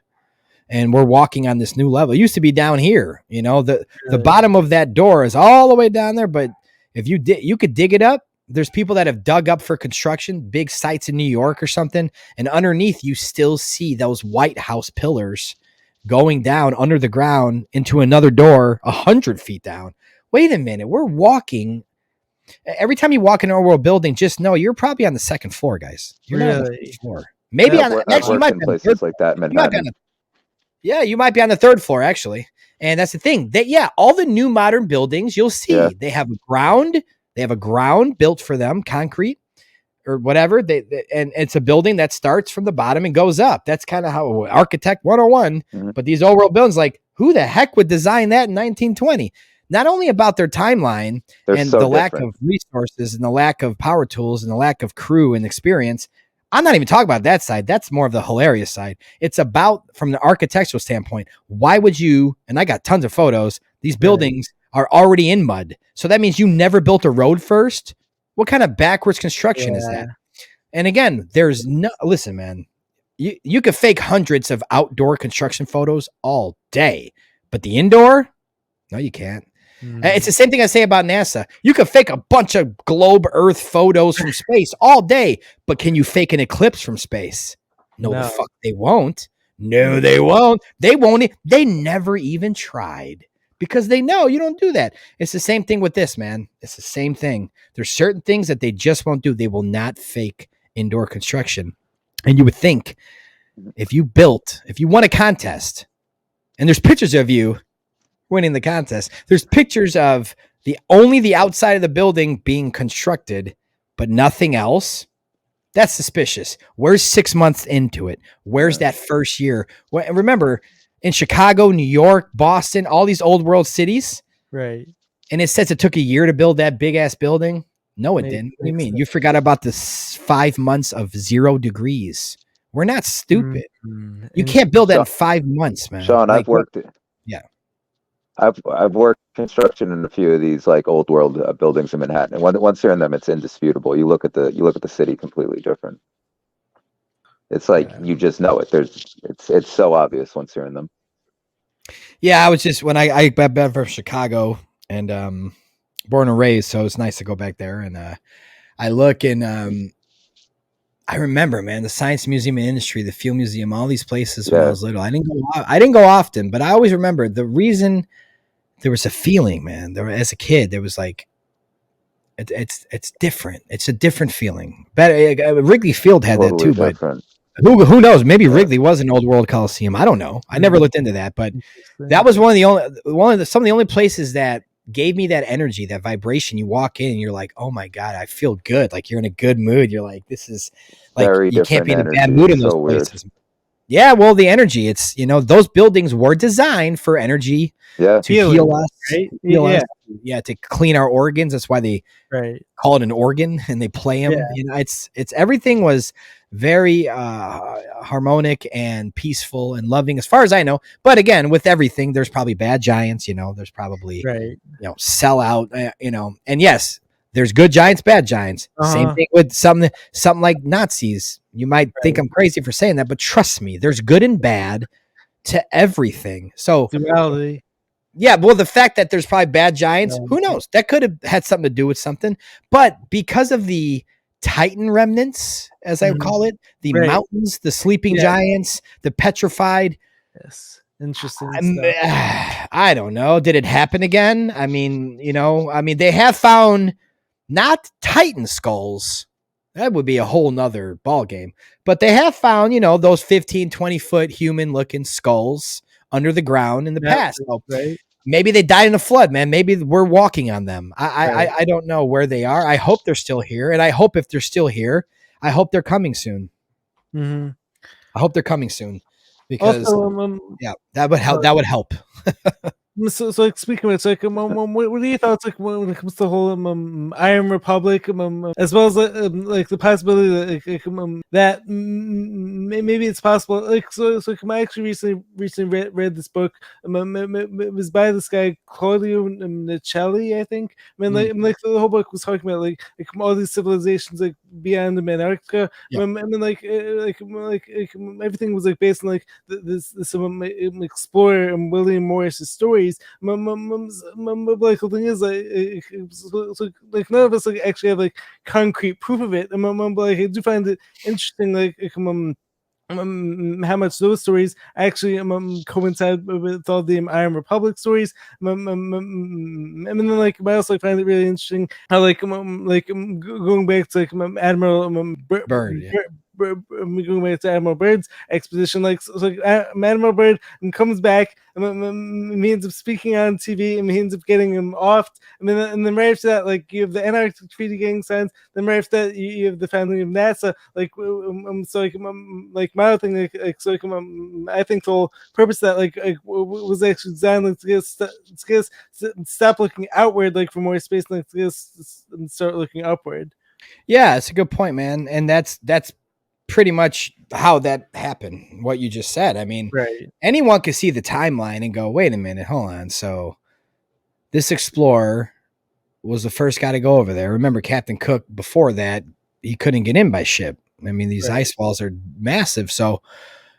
[SPEAKER 3] and we're walking on this new level. It used to be down here, the bottom of that door is all the way down there. But if you could dig it up, there's people that have dug up for construction, big sites in New York or something. And underneath you still see those White House pillars going down under the ground into another door 100 feet down. Wait a minute. We're walking. Every time you walk in an old world building, just know you're probably on the second floor, guys. You're not on the first floor. Maybe you might be
[SPEAKER 1] places like that in Manhattan.
[SPEAKER 3] You might be on the third floor, actually. And that's the thing. All the new modern buildings, you'll see they have a ground. They have a ground built for them, concrete or whatever. And it's a building that starts from the bottom and goes up. That's kind of how Architect 101. Mm-hmm. But these old world buildings, like, who the heck would design that in 1920? Not only about their timeline and the lack of resources and the lack of power tools and the lack of crew and experience. I'm not even talking about that side. That's more of the hilarious side. It's about, from the architectural standpoint, why would you, and I got tons of photos, these buildings are already in mud. So that means you never built a road first. What kind of backwards construction is that? And again, listen, man, you could fake hundreds of outdoor construction photos all day, but the indoor, no, you can't. It's the same thing I say about NASA. You can fake a bunch of globe Earth photos from space all day, but can you fake an eclipse from space? No, the fuck they won't. No, they won't. They won't. They never even tried because they know you don't do that. It's the same thing with this, man. It's the same thing. There's certain things that they just won't do. They will not fake indoor construction. And you would think if you won a contest and there's pictures of you winning the contest, there's pictures of only the outside of the building being constructed, but nothing else. That's suspicious. Where's 6 months into it? Where's that first year? Remember, in Chicago, New York, Boston, all these old world cities.
[SPEAKER 2] Right.
[SPEAKER 3] And it says it took a year to build that big ass building. No, it didn't. What do you mean? You forgot about the 5 months of 0 degrees We're not stupid.
[SPEAKER 2] Mm-hmm.
[SPEAKER 3] You can't build that in
[SPEAKER 1] Sean,
[SPEAKER 3] 5 months, man.
[SPEAKER 1] Sean,
[SPEAKER 3] Like what? Yeah.
[SPEAKER 1] I've worked construction in a few of these like old world buildings in Manhattan, and once you're in them, it's indisputable. You look at the city completely different. It's like
[SPEAKER 3] Yeah.
[SPEAKER 1] you just know it. It's so obvious once you're in them.
[SPEAKER 3] Yeah, I was just when I back from Chicago and born and raised, so it's nice to go back there. And I look and I remember, man, the Science Museum and Industry, the Field Museum, all these places when I
[SPEAKER 1] Yeah,
[SPEAKER 3] was little. I didn't go often, but I always remember the reason there was a feeling, man. There as a kid, there was like it's different. It's a different feeling. But Wrigley Field had that
[SPEAKER 1] totally
[SPEAKER 3] too, but
[SPEAKER 1] different.
[SPEAKER 3] who knows? Maybe
[SPEAKER 1] Yeah,
[SPEAKER 3] Wrigley was an old world Coliseum. I don't know. I never looked into that, but
[SPEAKER 2] Interesting.
[SPEAKER 3] that was some of the only places that gave me that energy, that vibration. You walk in and you're like, oh my God, I feel good. Like you're in a good mood. You're like, this is like,
[SPEAKER 1] very
[SPEAKER 3] you can't
[SPEAKER 1] different
[SPEAKER 3] be in a bad
[SPEAKER 1] energy.
[SPEAKER 3] mood
[SPEAKER 1] It's
[SPEAKER 3] in those
[SPEAKER 1] so weird.
[SPEAKER 3] places. Yeah. Well, the energy, it's, those buildings were designed for energy
[SPEAKER 1] Yeah,
[SPEAKER 3] to
[SPEAKER 2] Healing,
[SPEAKER 3] heal us,
[SPEAKER 2] right?
[SPEAKER 3] heal
[SPEAKER 2] Yeah,
[SPEAKER 3] us. Yeah. To clean our organs. That's why they
[SPEAKER 2] right.
[SPEAKER 3] call it an organ and they play
[SPEAKER 2] Yeah,
[SPEAKER 3] them. It's everything was very harmonic and peaceful and loving as far as I know. But again, with everything, there's probably bad giants, there's probably,
[SPEAKER 2] right.
[SPEAKER 3] sell out, and yes, there's good giants, bad giants. Same thing with something like Nazis. You might think
[SPEAKER 2] Right.
[SPEAKER 3] I'm crazy for saying that, but trust me, there's good and bad to everything. So
[SPEAKER 2] Duality.
[SPEAKER 3] yeah, well, the fact that there's probably bad giants,
[SPEAKER 2] Yeah.
[SPEAKER 3] who knows? That could have had something to do with something. But because of the Titan remnants, as I would call it, the
[SPEAKER 2] Right.
[SPEAKER 3] mountains, the sleeping
[SPEAKER 2] Yeah.
[SPEAKER 3] giants, the petrified,
[SPEAKER 2] Yes. Interesting stuff.
[SPEAKER 3] I don't know. Did it happen again? I mean, they have found not Titan skulls. That would be a whole nother ball game. But they have found, those 15, 20-foot human looking skulls under the ground in the past. So
[SPEAKER 2] Right.
[SPEAKER 3] maybe they died in a flood, man. Maybe we're walking on them.
[SPEAKER 2] Right.
[SPEAKER 3] I don't know where they are. I hope they're still here. And I hope if they're still here, I hope they're coming soon.
[SPEAKER 2] Mm-hmm.
[SPEAKER 3] I hope they're coming soon because
[SPEAKER 2] Also,
[SPEAKER 3] yeah, that would help. That would help.
[SPEAKER 2] so like speaking of it, so like, what are your thoughts like when it comes to the whole Iron Republic, as well as like the possibility that that maybe it's possible, like so I actually recently read this book. It was by this guy Claudio Nicelli, I think. Like the whole book was talking about like all these civilizations like beyond Antarctica.
[SPEAKER 3] Yeah.
[SPEAKER 2] Everything was like based on like this explorer and William Morris's stories. Like the thing is, like none of us like actually have like concrete proof of it. Like I do find it interesting, like how much those stories actually coincide with all the Iron Republic stories. And then like I also find it really interesting how going back to like Admiral
[SPEAKER 3] Bird. Yeah.
[SPEAKER 2] going back to Admiral Byrd's expedition, Admiral Byrd comes back and he ends up speaking on TV and he ends up getting him offed. And then right after that, like you have the Antarctic Treaty getting signed. Then right after that, you have the founding of NASA. Like my thing, I think the whole purpose of that was actually designed like to get us stop looking outward like for more space, like to get us and start looking upward.
[SPEAKER 3] Yeah, it's a good point, man. And that's pretty much how that happened. What you just said. I mean,
[SPEAKER 2] right.
[SPEAKER 3] Anyone could see the timeline and go, wait a minute, hold on. So this explorer was the first guy to go over there. Remember, Captain Cook, before that, he couldn't get in by ship. I mean, these ice falls are massive. So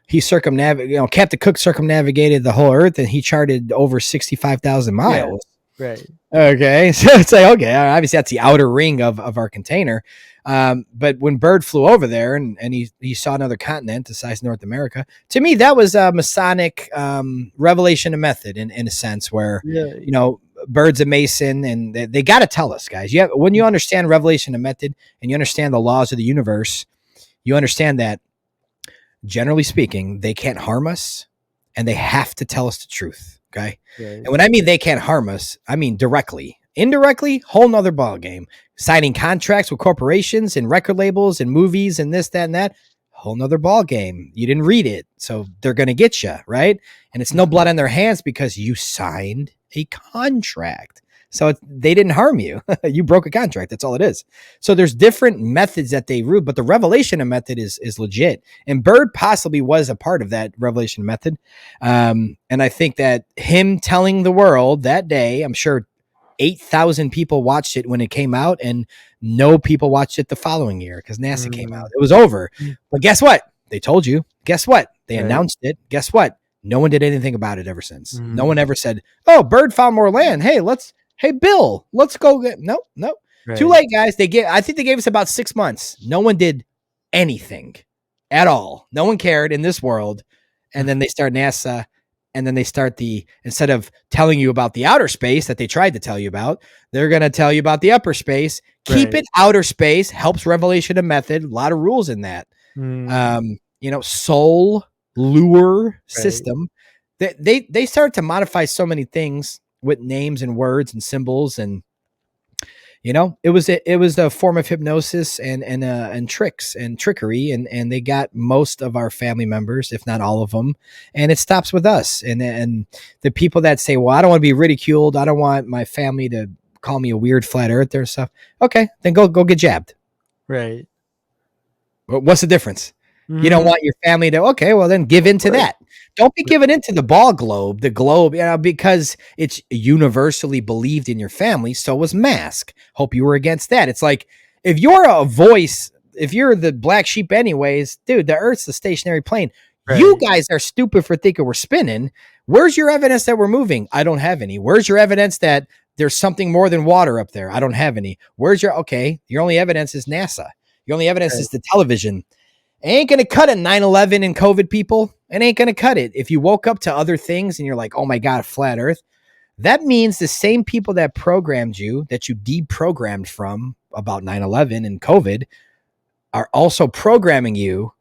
[SPEAKER 3] he Captain Cook circumnavigated the whole earth and he charted over 65,000 miles.
[SPEAKER 2] Yeah. Right.
[SPEAKER 3] Okay. So it's like, okay, obviously that's the outer ring of our container. But when Byrd flew over there and he saw another continent the size of North America, to me, that was a Masonic revelation of method in a sense where, Byrd's a Mason and they got to tell us, guys. When you understand revelation of method and you understand the laws of the universe, you understand that generally speaking, they can't harm us and they have to tell us the truth. Okay. Right. And when I mean they can't harm us, I mean directly. Indirectly, whole nother ball game. Signing contracts with corporations and record labels and movies and this, that, and that, whole nother ball game. You didn't read it, so they're going to get you, right? And it's no blood on their hands because you signed a contract. So they didn't harm you. You broke a contract. That's all it is. So there's different methods that they root, but the revelation of method is legit. And Bird possibly was a part of that revelation method. And I think that him telling the world that day, I'm sure 8,000 people watched it when it came out, and no people watched it the following year because NASA came out. It was over. But guess what? They told you. Guess what? They announced it. Guess what? No one did anything about it ever since. No one ever said, "Oh, Bird found more land. Hey, Bill, let's go get." No. Too late, guys. I think they gave us about 6 months. No one did anything at all. No one cared in this world. And then they start NASA, and then they start instead of telling you about the outer space that they tried to tell you about, they're going to tell you about the upper space. Keep it outer space, helps revelation of method. A lot of rules in that. Soul lure system. They start to modify so many things with names and words and symbols, and it was a form of hypnosis and tricks and trickery, and they got most of our family members, if not all of them, and it stops with us. And the people that say, well, I don't want to be ridiculed, I don't want my family to call me a weird flat earther and stuff. Okay, then go get jabbed.
[SPEAKER 2] Right.
[SPEAKER 3] What's the difference? You don't want your family to, okay, well then give into that. Don't be giving into the globe, because it's universally believed in your family. So was mask. Hope you were against that. It's like, if you're a voice, if you're the black sheep anyways, dude, the earth's a stationary plane. Right. You guys are stupid for thinking we're spinning. Where's your evidence that we're moving? I don't have any. Where's your evidence that there's something more than water up there? I don't have any. Your only evidence is NASA. Your only evidence is the television. Ain't going to cut it, 9/11 and COVID people. It ain't going to cut it. If you woke up to other things and you're like, oh my God, flat earth, that means the same people that programmed you, that you deprogrammed from about 9/11 and COVID, are also programming you,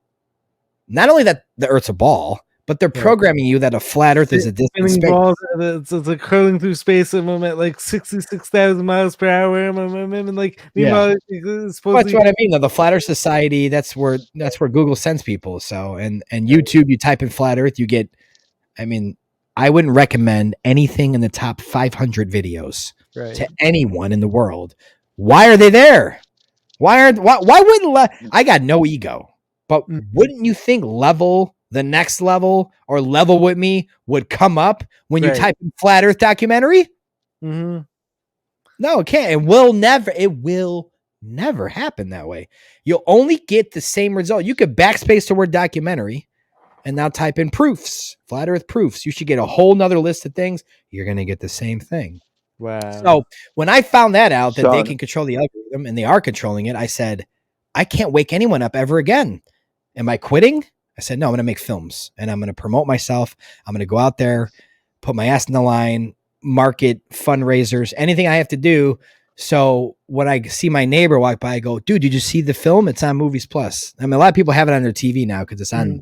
[SPEAKER 3] not only that the earth's a ball, but they're programming you that a flat earth is a distant space.
[SPEAKER 2] Balls, it's like curling through space at the moment, like 66,000 miles per hour. And like,
[SPEAKER 3] that's what I mean. Though the Flat Earth Society, that's where Google sends people. So and YouTube, you type in flat Earth, you get. I mean, I wouldn't recommend anything in the top 500 videos to anyone in the world. Why are they there? Why wouldn't I got no ego, but wouldn't you think the next level or level with me would come up when you type in flat earth documentary? No, it can't. It will never happen that way. You'll only get the same result. You could backspace the word documentary and now type in proofs, flat earth proofs. You should get a whole nother list of things. You're going to get the same thing.
[SPEAKER 2] Wow.
[SPEAKER 3] So when I found that out, that they can control the algorithm and they are controlling it, I said, I can't wake anyone up ever again. Am I quitting? I said, no, I'm going to make films and I'm going to promote myself. I'm going to go out there, put my ass in the line, market, fundraisers, anything I have to do. So when I see my neighbor walk by, I go, dude, did you see the film? It's on Movies Plus. I mean, a lot of people have it on their TV now because it's on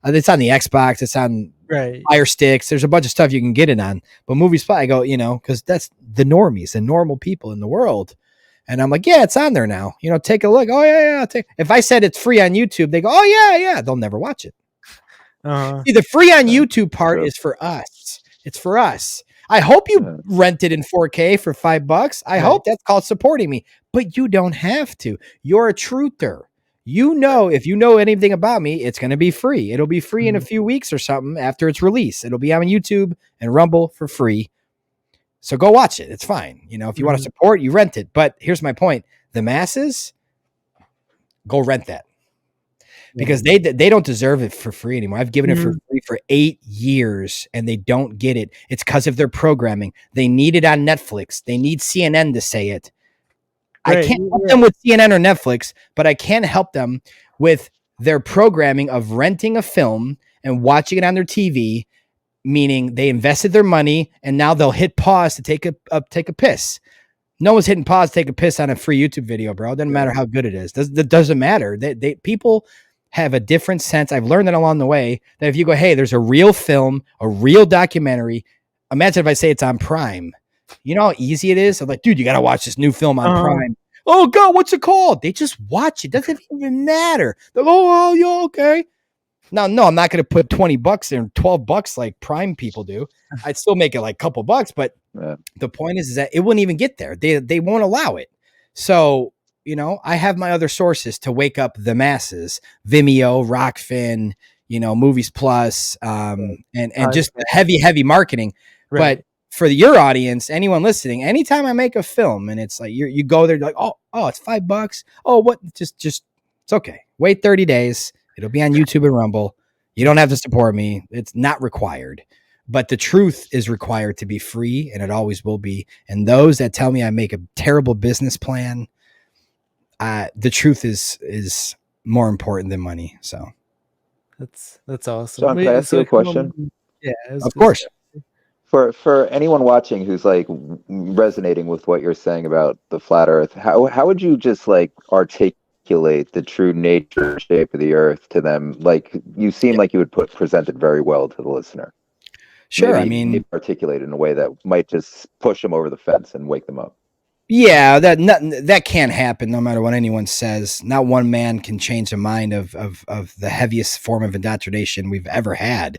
[SPEAKER 3] the Xbox. It's on Fire Sticks. There's a bunch of stuff you can get it on. But Movies Plus, I go, because that's the normies, the normal people in the world. And I'm like, yeah, it's on there now. Take a look. Oh, yeah. If I said it's free on YouTube, they go, oh, yeah. They'll never watch it. See, the free on YouTube part is for us. It's for us. I hope you rent it in 4K for $5. I hope that's called supporting me. But you don't have to. You're a truther. If you know anything about me, it's going to be free. It'll be free in a few weeks or something after it's released. It'll be on YouTube and Rumble for free. So go watch it. It's fine. If you want to support, you rent it. But here's my point. The masses, go rent that. Because they don't deserve it for free anymore. I've given it for free for 8 years and they don't get it. It's because of their programming. They need it on Netflix. They need CNN to say it. I can't help them with CNN or Netflix, but I can help them with their programming of renting a film and watching it on their TV, meaning they invested their money and now they'll hit pause to take a piss. No one's hitting pause to take a piss on a free YouTube video, bro. It doesn't matter how good it is. It doesn't matter. People have a different sense. I've learned that along the way that if you go, hey, there's a real film, a real documentary. Imagine if I say it's on Prime. You know how easy it is? I'm like, dude, you got to watch this new film on Prime. Oh, God, what's it called? They just watch it. Doesn't even matter. They're like, oh, yeah, okay. Now, no, I'm not going to put $20 there, $12 like Prime people do. I'd still make it like a couple bucks, but
[SPEAKER 1] Yeah.
[SPEAKER 3] the point is that it wouldn't even get there. They won't allow it. So, I have my other sources to wake up the masses: Vimeo, Rockfin, Movies Plus, and just heavy marketing.
[SPEAKER 2] Right.
[SPEAKER 3] But for your audience, anyone listening, anytime I make a film and it's like you go there, like, oh, it's $5. Oh, what? Just it's okay. Wait 30 days. It'll be on YouTube and Rumble. You don't have to support me. It's not required. But the truth is required to be free, and it always will be. And those that tell me I make a terrible business plan, the truth is more important than money. So
[SPEAKER 2] that's awesome.
[SPEAKER 1] John, can I ask you a question?
[SPEAKER 2] Yeah,
[SPEAKER 3] of course.
[SPEAKER 1] For anyone watching who's like resonating with what you're saying about the flat Earth, how would you just like articulate the true nature shape of the Earth to them? Like, you seem like you would present it very well to the listener.
[SPEAKER 3] Sure.
[SPEAKER 1] Maybe articulate it in a way that might just push them over the fence and wake them up.
[SPEAKER 3] Yeah, that can't happen no matter what anyone says. Not one man can change the mind of the heaviest form of indoctrination we've ever had.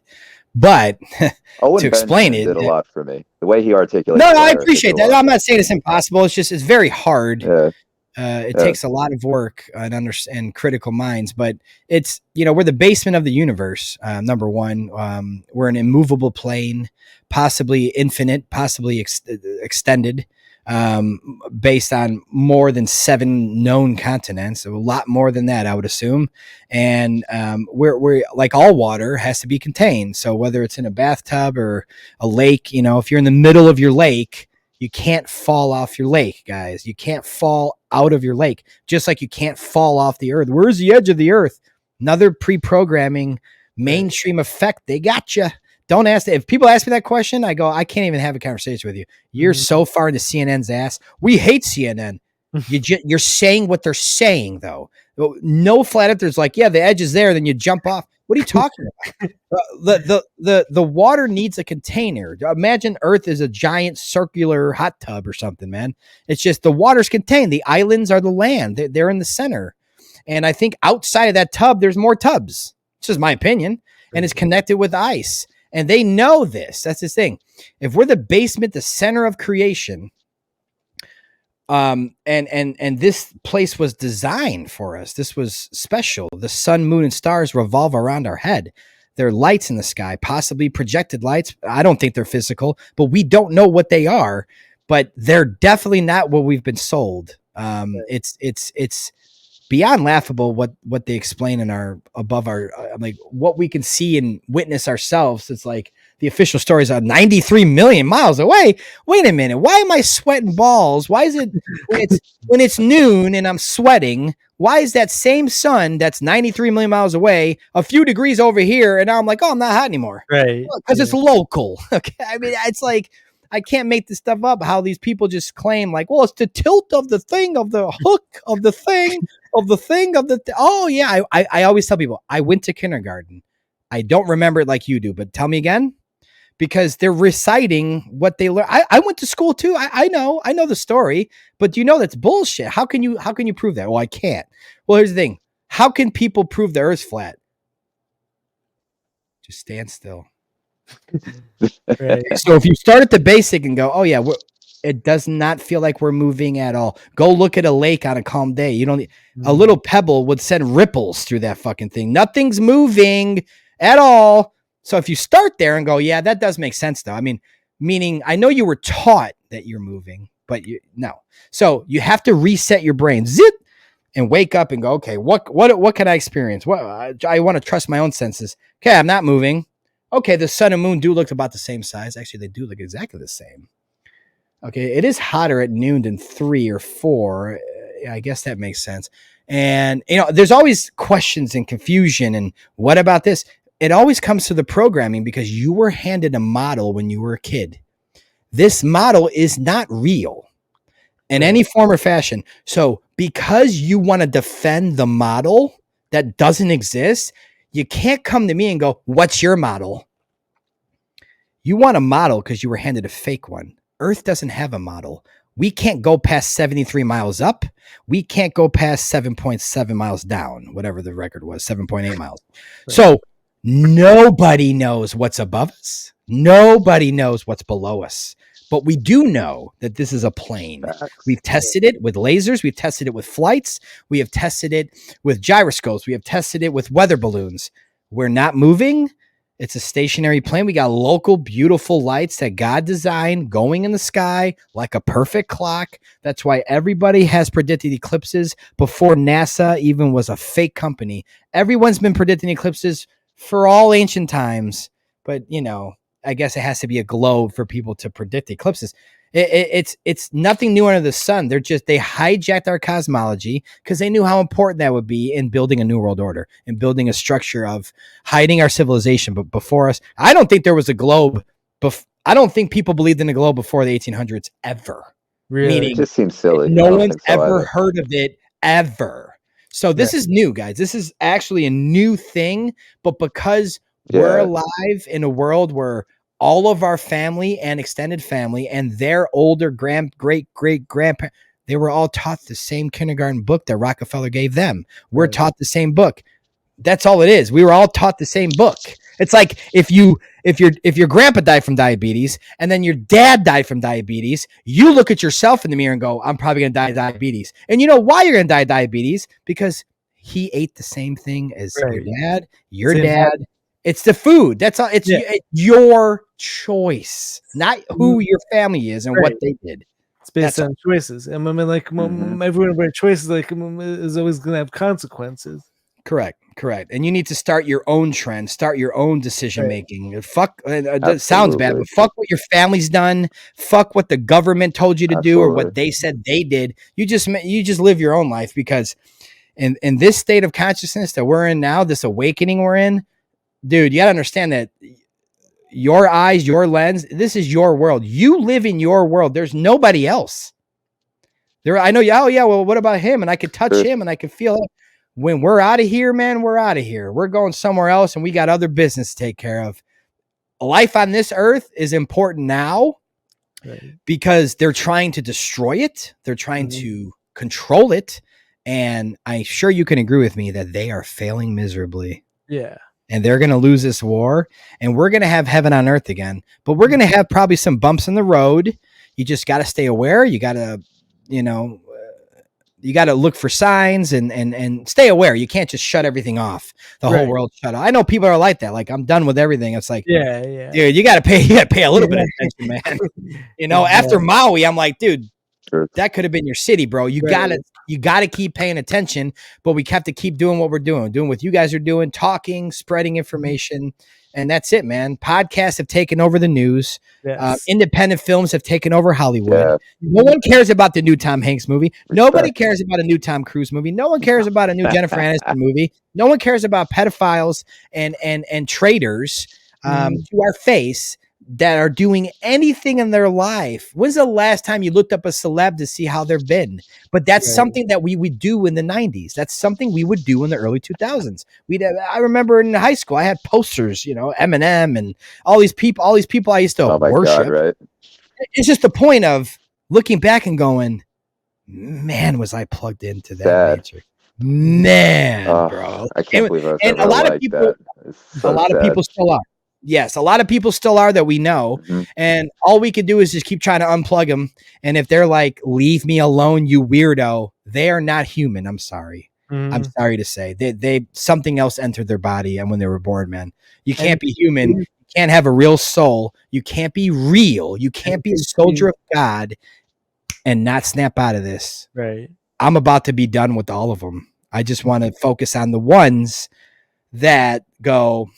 [SPEAKER 3] But to explain it,
[SPEAKER 1] did a lot for me. The way he articulates.
[SPEAKER 3] No, I appreciate that. I'm not saying it's impossible. It's very hard.
[SPEAKER 1] Yeah.
[SPEAKER 3] It takes a lot of work and critical minds, but it's, we're the basement of the universe. Number one, we're an immovable plane, possibly infinite, possibly extended, based on more than 7 known continents, a lot more than that, I would assume. And we're like, all water has to be contained. So whether it's in a bathtub or a lake, if you're in the middle of your lake, you can't fall off your lake, guys. You can't fall out of your lake, just like you can't fall off the earth. Where's the edge of the earth? Another pre-programming mainstream effect. They got you. Don't ask that. If people ask me that question, I go, I can't even have a conversation with you. You're so far into CNN's ass. We hate CNN. You're saying what they're saying, though. No flat earthers like, yeah, the edge is there. Then you jump off. What are you talking about? The water needs a container. Imagine Earth is a giant circular hot tub or something, man. It's just the water's contained. The islands are the land. They're in the center. And I think outside of that tub, there's more tubs. It's just my opinion. And it's connected with ice. And they know this. That's the thing. If we're the basement, the center of creation, and this place was designed for us. This was special. The sun, moon, and stars revolve around our head. They're lights in the sky, possibly projected lights. I don't think they're physical, but we don't know what they are. But they're definitely not what we've been sold. It's beyond laughable what they explain in our like what we can see and witness ourselves. It's like the official stories are 93 million miles away. Wait a minute. Why am I sweating balls? Why is it when it's noon and I'm sweating? Why is that same sun that's 93 million miles away a few degrees over here? And now I'm like, oh, I'm not hot anymore.
[SPEAKER 2] Right.
[SPEAKER 3] Because it's local. Okay. I mean, it's like, I can't make this stuff up. How these people just claim like, well, it's the tilt of the thing, of the hook of the thing, oh yeah. I always tell people I went to kindergarten. I don't remember it like you do, but tell me again, because they're reciting what they learned. I went to school too. I know the story, but do you know that's bullshit? How can you prove that? Well, I can't. Well, here's the thing. How can people prove the Earth's flat? Just stand still.
[SPEAKER 2] Right.
[SPEAKER 3] So if you start at the basic and go, oh yeah, it does not feel like we're moving at all. Go look at a lake on a calm day. You don't. A little pebble would send ripples through that fucking thing. Nothing's moving at all. So if you start there and go, yeah, that does make sense though. I mean, meaning I know you were taught that you're moving, but no. So you have to reset your brain, zip, and wake up and go, okay, what can I experience? What I want to trust my own senses. Okay, I'm not moving. Okay, the sun and moon do look about the same size. Actually, they do look exactly the same. Okay, it is hotter at noon than 3 or 4. I guess that makes sense. And, there's always questions and confusion. And what about this? It always comes to the programming because you were handed a model when you were a kid. This model is not real in any form or fashion. So because you want to defend the model that doesn't exist, you can't come to me and go, what's your model? You want a model because you were handed a fake one. Earth doesn't have a model. We can't go past 73 miles up. We can't go past 7.7 miles down, whatever the record was, 7.8 miles. Right. So Nobody knows what's above us. Nobody knows what's below us. But we do know that this is a plane. We've tested it with lasers. We've tested it with flights. We have tested it with gyroscopes. We have tested it with weather balloons. We're not moving. It's a stationary plane. We got local, beautiful lights that God designed going in the sky like a perfect clock. That's why everybody has predicted eclipses before NASA even was a fake company. Everyone's been predicting eclipses for all ancient times. But, I guess it has to be a globe for people to predict eclipses. It's nothing new under the sun. They hijacked our cosmology because they knew how important that would be in building a new world order and building a structure of hiding our civilization. But before us, I don't think there was a globe. I don't think people believed in a globe before the 1800s ever.
[SPEAKER 2] Really?
[SPEAKER 3] Meaning,
[SPEAKER 1] it just seems silly.
[SPEAKER 3] no one's ever heard of it ever. So this is new, guys. This is actually a new thing. But because we're alive in a world where all of our family and extended family and their older great-great-grandparents, they were all taught the same kindergarten book that Rockefeller gave them. We're taught the same book. That's all it is. We were all taught the same book. It's like if your grandpa died from diabetes and then your dad died from diabetes, you look at yourself in the mirror and go, I'm probably going to die of diabetes. And you know why you're going to die of diabetes? Because he ate the same thing as your dad. It's the food. That's all. It's your choice, not who your family is and what they did.
[SPEAKER 2] It's based on choices. I mean, like everyone with choices, like is always going to have consequences.
[SPEAKER 3] Correct. And you need to start your own trend, start your own decision making. Fuck, that sounds bad, but fuck what your family's done. Fuck what the government told you to do or what they said they did. You just live your own life, because in this state of consciousness that we're in now, this awakening we're in, dude, you got to understand that your eyes, your lens, this is your world. You live in your world. There's nobody else. I know. Oh yeah. Well, what about him? And I could touch him and I could feel it. When we're out of here, man, we're out of here. We're going somewhere else and we got other business to take care of. Life on this earth is important now because they're trying to destroy it. They're trying to control it. And I'm sure you can agree with me that they are failing miserably.
[SPEAKER 2] Yeah.
[SPEAKER 3] And they're going to lose this war and we're going to have heaven on earth again, but we're going to have probably some bumps in the road. You just got to stay aware. You got to, you got to look for signs and stay aware. You can't just shut everything off. The whole world shut off. I know people are like that. Like, I'm done with everything. It's like, dude, you got to pay a little bit of attention, man. After Maui, I'm like, dude, that could have been your city, bro. You gotta keep paying attention, but we have to keep doing what we're doing what you guys are doing, talking, spreading information. And that's it, man. Podcasts have taken over the news. Independent films have taken over Hollywood. No one cares about the new Tom Hanks movie. Nobody cares about a new Tom Cruise movie. No one cares about a new Jennifer Aniston movie. No one cares about pedophiles and traitors to our face that are doing anything in their life. When's the last time you looked up a celeb to see how they've been? But that's something that we would do in the 90s. That's something we would do in the early 2000s. I remember in high school, I had posters, Eminem and all these people I used to worship. God, right? It's just the point of looking back and going, man, was I plugged into that nature. Man, bro.
[SPEAKER 1] I can't believe I was
[SPEAKER 3] and a lot of people, people still are. Yes, a lot of people still are that we know. And all we could do is just keep trying to unplug them. And if they're like, leave me alone, you weirdo, they are not human. I'm sorry. I'm sorry to say they something else entered their body and when they were born, man. You can't be human. You can't have a real soul. You can't be real. You can't be a soldier of God and not snap out of this.
[SPEAKER 2] Right.
[SPEAKER 3] I'm about to be done with all of them. I just want to focus on the ones that go,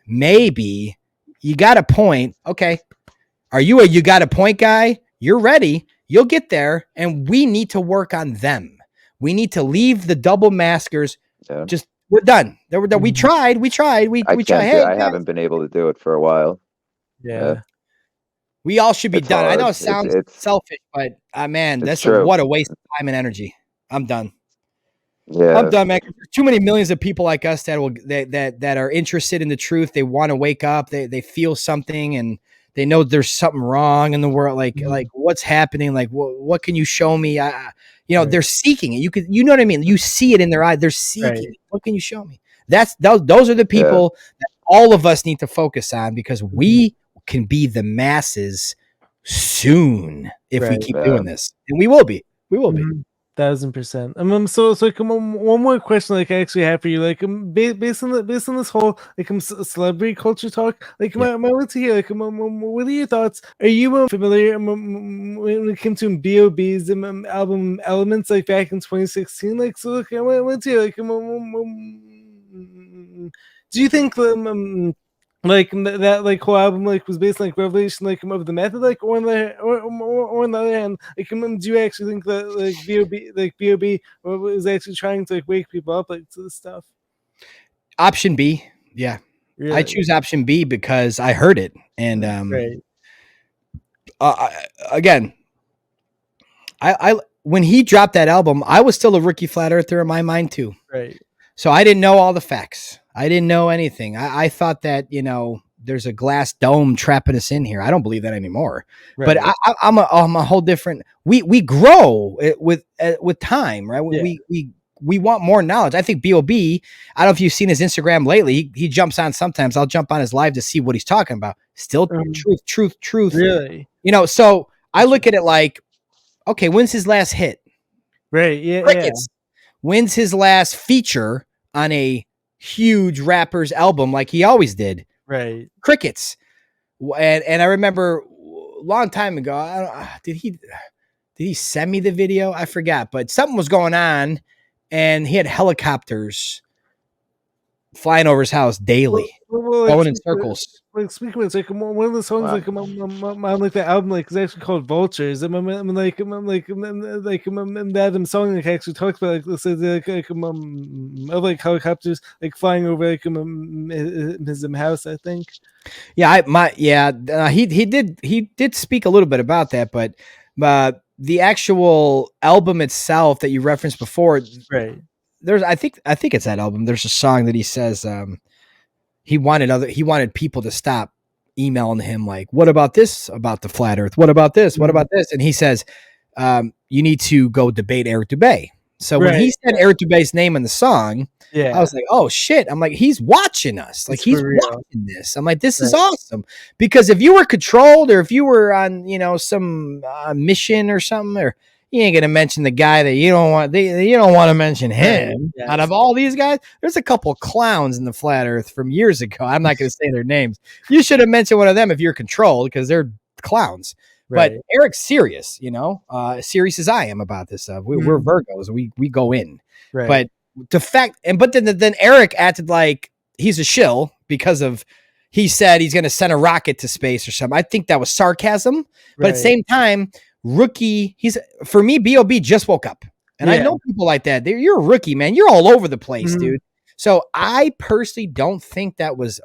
[SPEAKER 3] maybe you got a point. Okay. Are you you got a point guy? You're ready. You'll get there. And we need to work on them. We need to leave the double maskers. Just, we're done. We tried. We tried.
[SPEAKER 1] I haven't been able to do it for a while.
[SPEAKER 2] Yeah.
[SPEAKER 3] We all should be done. Hard. I know it sounds selfish, but man, what a waste of time and energy. I'm done.
[SPEAKER 1] Yeah,
[SPEAKER 3] I'm done, man. There's too many millions of people like us that are interested in the truth. They want to wake up. They feel something, and they know there's something wrong in the world. Like what's happening? Like what can you show me? They're seeking it. You know what I mean. You see it in their eye. They're seeking. What can you show me? Those are the people that all of us need to focus on, because we can be the masses soon if we keep doing this, and we will be.
[SPEAKER 2] 1,000%. So come on, one more question, like I actually have for you, like based on this whole like celebrity culture talk, like I want to hear like what are your thoughts? Are you familiar when it came to B.O.B.'s album Elements, like back in 2016? Like, so look, I want to hear like do you think like that like whole album like was based on like revelation like of the method, like or on the other hand, like do you actually think that like B.O.B. was actually trying to like wake people up like to this stuff?
[SPEAKER 3] Option B, yeah. Really? I choose option B because I heard it, and again, I when he dropped that album, I was still a rookie flat earther in my mind too.
[SPEAKER 2] Right.
[SPEAKER 3] So I didn't know all the facts. I didn't know anything. I thought that, there's a glass dome trapping us in here. I don't believe that anymore. Right. But I'm a whole different. We grow with time, right? Yeah. We want more knowledge. I think B.O.B. I don't know if you've seen his Instagram lately. He jumps on sometimes. I'll jump on his live to see what he's talking about. Still truth.
[SPEAKER 2] Really?
[SPEAKER 3] So I look at it like, okay, when's his last hit?
[SPEAKER 2] Right. Yeah.
[SPEAKER 3] Crickets. When's his last feature on a huge rapper's album like he always did?
[SPEAKER 2] Right.
[SPEAKER 3] Crickets. And I remember a long time ago, did he send me the video? I forgot, but something was going on and he had helicopters flying over his house daily, going in circles.
[SPEAKER 2] Like speaking of, it's like one of the songs like on like the album like is actually called Vultures. I mean, like that song like actually talks about like let's say like helicopters like flying over like his house, I think.
[SPEAKER 3] Yeah, he did speak a little bit about that, but the actual album itself that you referenced before,
[SPEAKER 2] right?
[SPEAKER 3] There's I think it's that album. There's a song that he says he wanted people to stop emailing him like, what about this about the flat earth? What about this? What about this? And he says, you need to go debate Eric Dubay. So when he said Eric Dubay's name in the song, I was like, oh shit. I'm like, he's watching us. Like he's watching this. I'm like, this is awesome. Because if you were controlled or if you were on, some mission or something, or you ain't gonna mention the guy that you don't want. You don't want to mention him. Yes. Out of all these guys, there's a couple of clowns in the flat Earth from years ago. I'm not gonna say their names. You should have mentioned one of them if you're controlled, because they're clowns. Right. But Eric's serious. Serious as I am about this stuff. We're Virgos. We go in. Right. But then Eric acted like he's a shill because of. He said he's gonna send a rocket to space or something. I think that was sarcasm. But at the same time. Rookie, for me, B.O.B. just woke up. And I know people like that. You're a rookie, man. You're all over the place, dude. So I personally don't think that was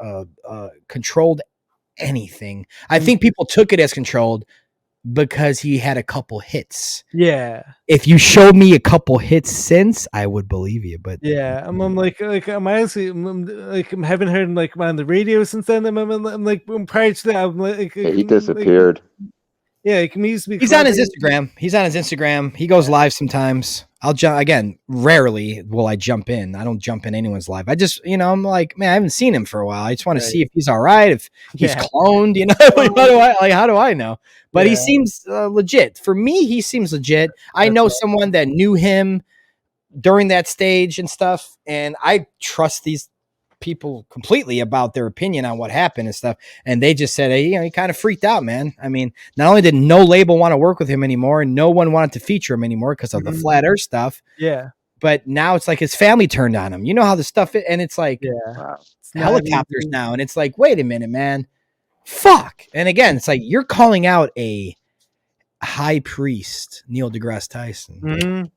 [SPEAKER 3] controlled anything. I think people took it as controlled because he had a couple hits.
[SPEAKER 2] Yeah.
[SPEAKER 3] If you showed me a couple hits since, I would believe you. But
[SPEAKER 2] I'm like I'm honestly I haven't heard him like on the radio since then. I'm like prior to that, I'm like
[SPEAKER 1] he disappeared.
[SPEAKER 2] Yeah, he used to be.
[SPEAKER 3] He's on his Instagram. He goes live sometimes. I'll jump again. Rarely will I jump in. I don't jump in anyone's live. I just, I'm like, man, I haven't seen him for a while. I just want to see if he's all right, if he's cloned. How do I know? But he seems legit. For me, he seems legit. I know someone that knew him during that stage and stuff, and I trust these people completely about their opinion on what happened and stuff, and they just said, hey, he kind of freaked out, man. I mean, not only did no label want to work with him anymore and no one wanted to feature him anymore because of the flat earth stuff, but now it's like his family turned on him. You know how the stuff and it's like helicopters now, and it's like, wait a minute, man, fuck. And again, it's like you're calling out a high priest, Neil deGrasse Tyson.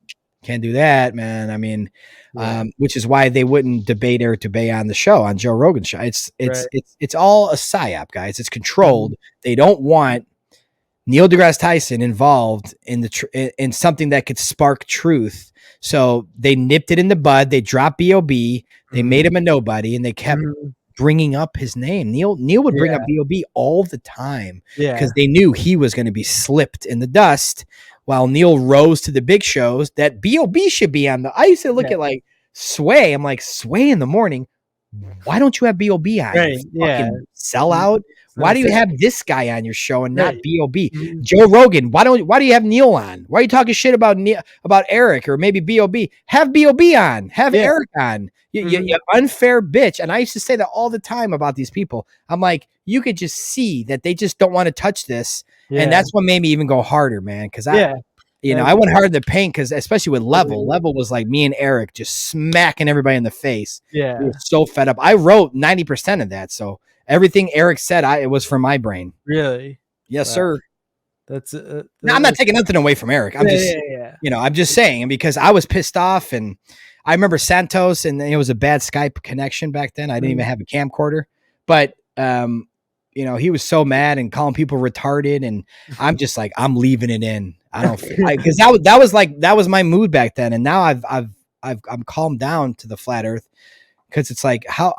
[SPEAKER 3] Can't do that, man. I mean, which is why they wouldn't debate Eric Dubay on the show, on Joe Rogan's show. It's all a psyop, guys. It's controlled. They don't want Neil deGrasse Tyson involved in in something that could spark truth. So they nipped it in the bud. They dropped B.O.B. They made him a nobody, and they kept bringing up his name. Neil would bring up B.O.B. all the time because they knew he was going to be slipped in the dust. While Neil rose to the big shows that B.O.B. should be on I used to look at like Sway. I'm like, Sway in the morning. why don't you have B.O.B. on?
[SPEAKER 2] Right,
[SPEAKER 3] You
[SPEAKER 2] yeah.
[SPEAKER 3] fucking sellout. Why do you have this guy on your show and not
[SPEAKER 2] Right.
[SPEAKER 3] B.O.B.?
[SPEAKER 2] Mhm.
[SPEAKER 3] Joe Rogan, why do you have Neil on? Why are you talking shit about Eric or maybe B.O.B.? Have B.O.B. on. Have Eric on. You unfair bitch. And I used to say that all the time about these people. I'm like, you could just see that they just don't want to touch this.
[SPEAKER 2] Yeah.
[SPEAKER 3] And that's what made me even go harder, man. Because I
[SPEAKER 2] Yeah.
[SPEAKER 3] went hard in the paint because especially with Level. Level was like me and Eric just smacking everybody in the face.
[SPEAKER 2] Yeah.
[SPEAKER 3] We were so fed up. I wrote 90% of that. So everything Eric said, it was from my brain.
[SPEAKER 2] Really?
[SPEAKER 3] Yes,
[SPEAKER 2] Wow.
[SPEAKER 3] sir.
[SPEAKER 2] That's
[SPEAKER 3] Now, I'm not taking nothing away from Eric. I'm just, I'm just saying because I was pissed off and I remember Santos and it was a bad Skype connection back then. I didn't even have a camcorder, but, he was so mad and calling people retarded. And I'm just like, I'm leaving it in. I don't, because that was my mood back then. And now I'm calmed down to the flat earth because it's like how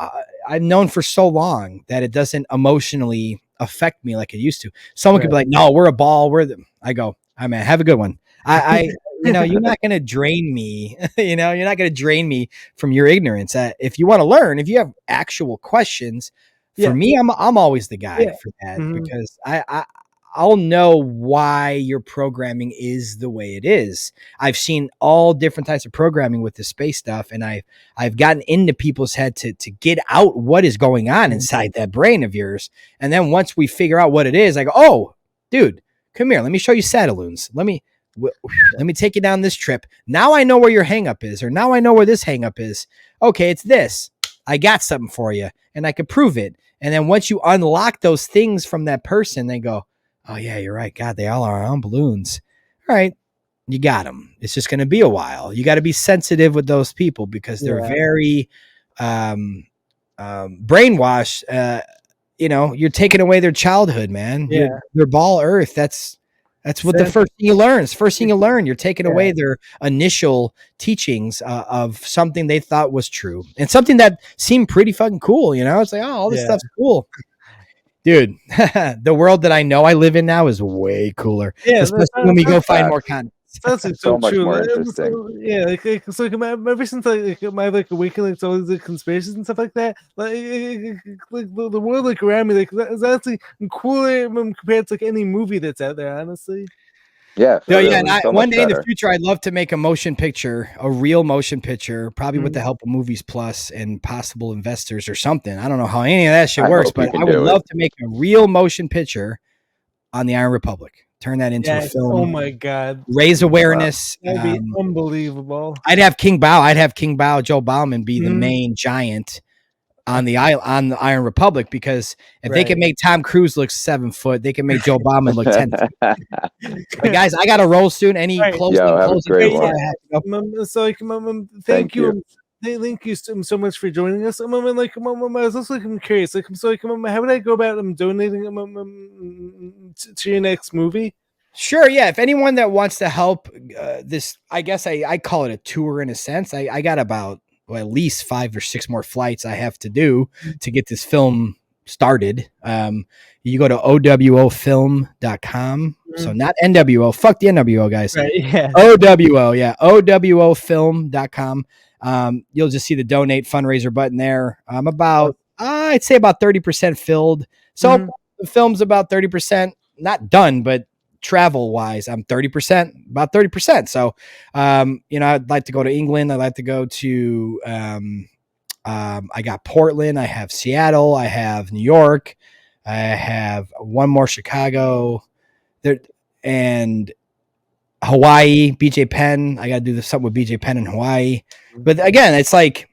[SPEAKER 3] I've known for so long that it doesn't emotionally affect me like it used to. Someone could be like, no, we're a ball. I go, "Hi, man, have a good one." You're not going to drain me. You're not going to drain me from your ignorance. If you want to learn, if you have actual questions, for me, I'm always the guy for that because I'll know why your programming is the way it is. I've seen all different types of programming with the space stuff, and I've gotten into people's head to get out what is going on inside that brain of yours. And then once we figure out what it is, I go, "Oh, dude, come here. Let me show you Satelloons. Let me take you down this trip. Now I know where your hang up is, or now I know where this hang up is. Okay, it's this. I got something for you, and I could prove it." And then once you unlock those things from that person, they go, "Oh yeah, you're right. God, they all are on balloons." All right. You got them. It's just going to be a while. You got to be sensitive with those people because they're very brainwashed. You're taking away their childhood, man.
[SPEAKER 2] Yeah.
[SPEAKER 3] They're ball earth. That's what the first thing you learn. It's the first thing you learn. You're taking away their initial teachings of something they thought was true and something that seemed pretty fucking cool. It's like, oh, all this stuff's cool. Dude, the world that I know I live in now is way cooler.
[SPEAKER 2] Yeah,
[SPEAKER 3] especially when we go find more content.
[SPEAKER 2] That's
[SPEAKER 1] so much more interesting.
[SPEAKER 2] It's like ever since my awakening, it's always the conspiracies and stuff like that. Like the world around me, is actually cooler compared to any movie that's out there. Honestly.
[SPEAKER 1] Yeah.
[SPEAKER 3] And one day in the future, I'd love to make a motion picture, a real motion picture, probably with the help of Movies Plus and possible investors or something. I don't know how any of that shit works, but I would love to make a real motion picture on the Iron Republic. Turn that into a film.
[SPEAKER 2] Oh my God.
[SPEAKER 3] Raise awareness.
[SPEAKER 2] That'd be unbelievable.
[SPEAKER 3] I'd have King Bao, Joe Bauman, be the main giant on the Iron Republic, because if they can make Tom Cruise look 7 foot, they can make Joe Bauman look 10 feet. But guys, I got to roll soon. Any closing?
[SPEAKER 2] Thank you. Thank you so much for joining us. I was also curious. How would I go about donating to your next movie?
[SPEAKER 3] Sure, yeah. If anyone that wants to help this, I guess I call it a tour in a sense. I got about at least 5 or 6 more flights I have to do to get this film started. You go to owofilm.com. So not NWO. Fuck the NWO, guys.
[SPEAKER 2] Right, yeah.
[SPEAKER 3] OWO, yeah. owofilm.com. You'll just see the donate fundraiser button there. I'm about, I'd say about 30% filled. So the film's about 30%, not done, but travel wise, I'm 30%, about 30%. So, I'd like to go to England. I'd like to go to, I got Portland. I have Seattle. I have New York. I have one more Chicago there and Hawaii, BJ Penn. I got to do something with BJ Penn in Hawaii. But again, it's like,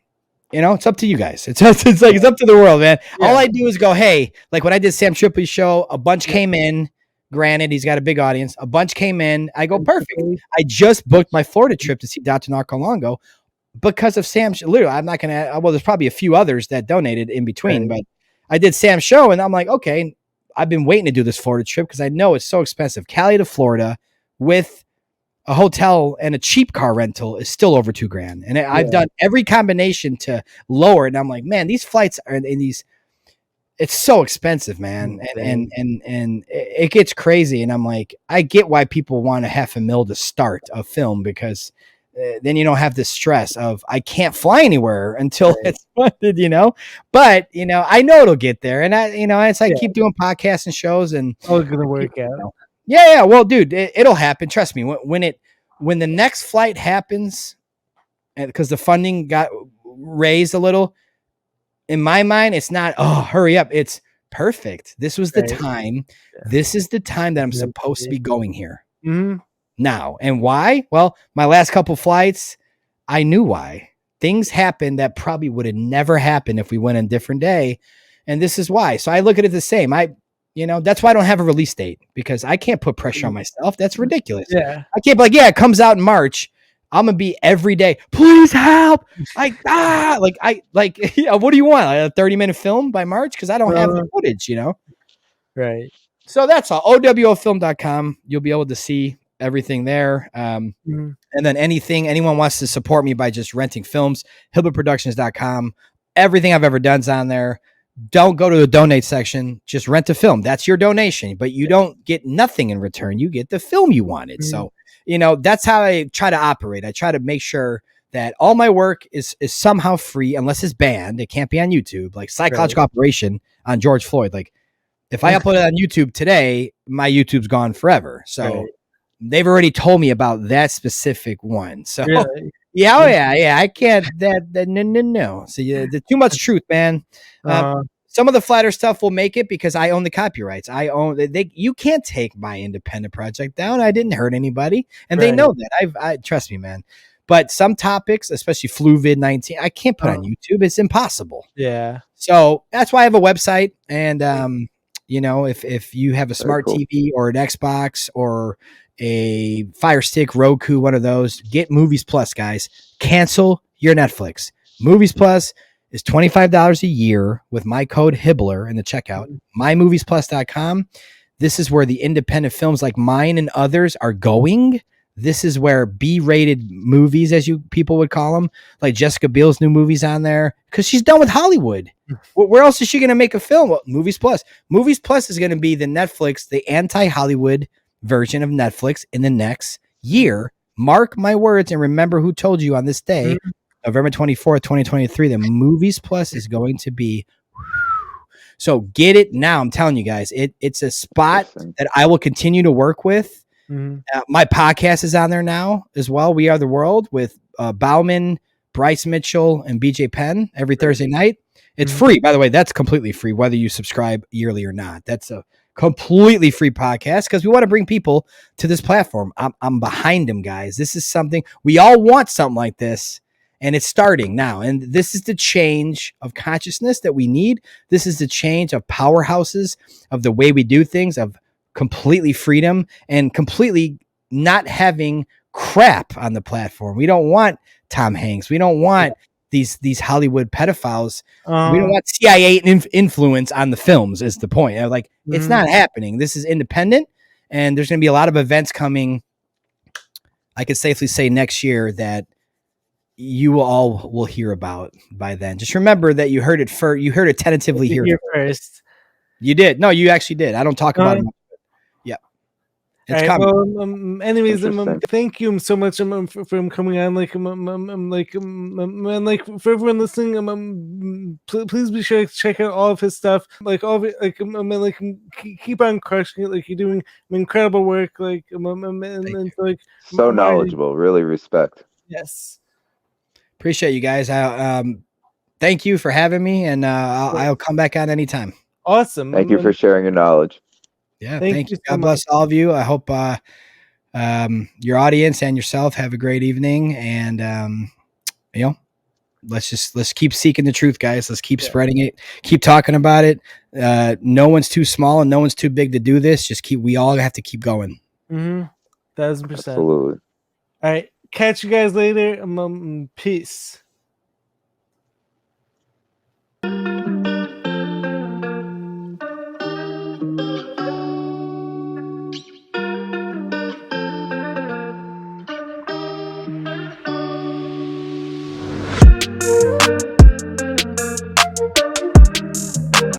[SPEAKER 3] it's up to you guys. It's up to the world, man. Yeah. All I do is go, hey, like when I did Sam Tripoli's show, a bunch came in. Granted, he's got a big audience. A bunch came in. I go, perfect. I just booked my Florida trip to see Dr. Narcolongo because of Sam's. Literally, I'm not going to, well, there's probably a few others that donated in between, but I did Sam's show and I'm like, okay, I've been waiting to do this Florida trip because I know it's so expensive. Cali to Florida with a hotel and a cheap car rental is still over $2,000. And I've done every combination to lower it. And I'm like, man, these flights are in these, it's so expensive, man. And it gets crazy. And I'm like, I get why people want $500,000 to start a film because then you don't have the stress of I can't fly anywhere until
[SPEAKER 2] Right.
[SPEAKER 3] it's funded, But I know it'll get there, and it's like keep doing podcasts and shows, and
[SPEAKER 2] All gonna work out.
[SPEAKER 3] Yeah. Well, dude, it'll happen. Trust me. When the next flight happens, because the funding got raised a little, in my mind, it's not, hurry up. It's perfect. This was the time.
[SPEAKER 2] Yeah.
[SPEAKER 3] This is the time that I'm supposed to be going here now. And why? Well, my last couple flights, I knew why. Things happened that probably would have never happened if we went on a different day. And this is why. So I look at it the same. That's why I don't have a release date, because I can't put pressure on myself. That's ridiculous.
[SPEAKER 2] Yeah.
[SPEAKER 3] I can't be like, it comes out in March. I'm gonna be every day. Please help! What do you want? A 30-minute film by March? Because I don't have the footage,
[SPEAKER 2] Right.
[SPEAKER 3] So that's all. OWOfilm.com. You'll be able to see everything there. And then anyone wants to support me by just renting films, HIBBELERProductions.com. Everything I've ever done's on there. Don't go to the donate section. Just rent a film. That's your donation, but you don't get nothing in return. You get the film you wanted. So, that's how I try to operate. I try to make sure that all my work is somehow free, unless it's banned. It can't be on YouTube. Like Psychological Operation on George Floyd. Like, if I upload it on YouTube today, my YouTube's gone forever. So they've already told me about that specific one. So yeah. I can't. No. So there's too much truth, man. Some of the flatter stuff will make it because I own the copyrights. You can't take my independent project down. I didn't hurt anybody, and they know that. I trust me, man. But some topics, especially Fluvid-19, I can't put on YouTube. It's impossible.
[SPEAKER 2] Yeah.
[SPEAKER 3] So that's why I have a website. And if you have a smart TV or an Xbox or a Fire Stick, Roku, one of those, get Movies Plus, guys. Cancel your Netflix. Movies Plus is $25 a year with my code HIBBELER in the checkout. MyMoviesPlus.com. This is where the independent films like mine and others are going. This is where B-rated movies, as you people would call them, like Jessica Biel's new movies on there, because she's done with Hollywood. Where else is she going to make a film? Well, Movies Plus. Movies Plus is going to be the Netflix, the anti-Hollywood version of Netflix in the next year. Mark my words and remember who told you on this day, November 24th, 2023, the Movies Plus is going to be. So get it now. I'm telling you guys, it's a spot that I will continue to work with. My podcast is on there now as well. We Are the World with Bauman, Bryce Mitchell, and BJ Penn every Thursday night. It's free, by the way. That's completely free, whether you subscribe yearly or not. That's a completely free podcast because we want to bring people to this platform. I'm behind them, guys. This is something we all want, something like this, and it's starting now. And this is the change of consciousness that we need. This is the change of powerhouses, of the way we do things, of completely freedom and completely not having crap on the platform. We don't want Tom Hanks. We don't want these Hollywood pedophiles. We don't want CIA influence on the films is the point. It's not happening. This is independent, and there's going to be a lot of events coming. I could safely say next year that you all will hear about by then. Just remember that you heard it first. You heard it tentatively here
[SPEAKER 2] first.
[SPEAKER 3] You did. No, you actually did. I don't talk about it. It's
[SPEAKER 2] right,
[SPEAKER 3] coming.
[SPEAKER 2] well, anyways, thank you so much for coming on. For everyone listening, please be sure to check out all of his stuff. All of it, keep on crushing it. You're doing incredible work.
[SPEAKER 1] So knowledgeable. Really respect.
[SPEAKER 2] Yes.
[SPEAKER 3] Appreciate you guys. Thank you for having me, and I'll come back on anytime.
[SPEAKER 2] Awesome.
[SPEAKER 1] Thank you for sharing your knowledge.
[SPEAKER 3] Yeah, thank you. God bless all of you. I hope your audience and yourself have a great evening. And let's keep seeking the truth, guys. Let's keep spreading it. Keep talking about it. No one's too small and no one's too big to do this. We all have to keep going.
[SPEAKER 2] 1,000%.
[SPEAKER 1] Absolutely.
[SPEAKER 2] All right. Catch you guys later. Peace.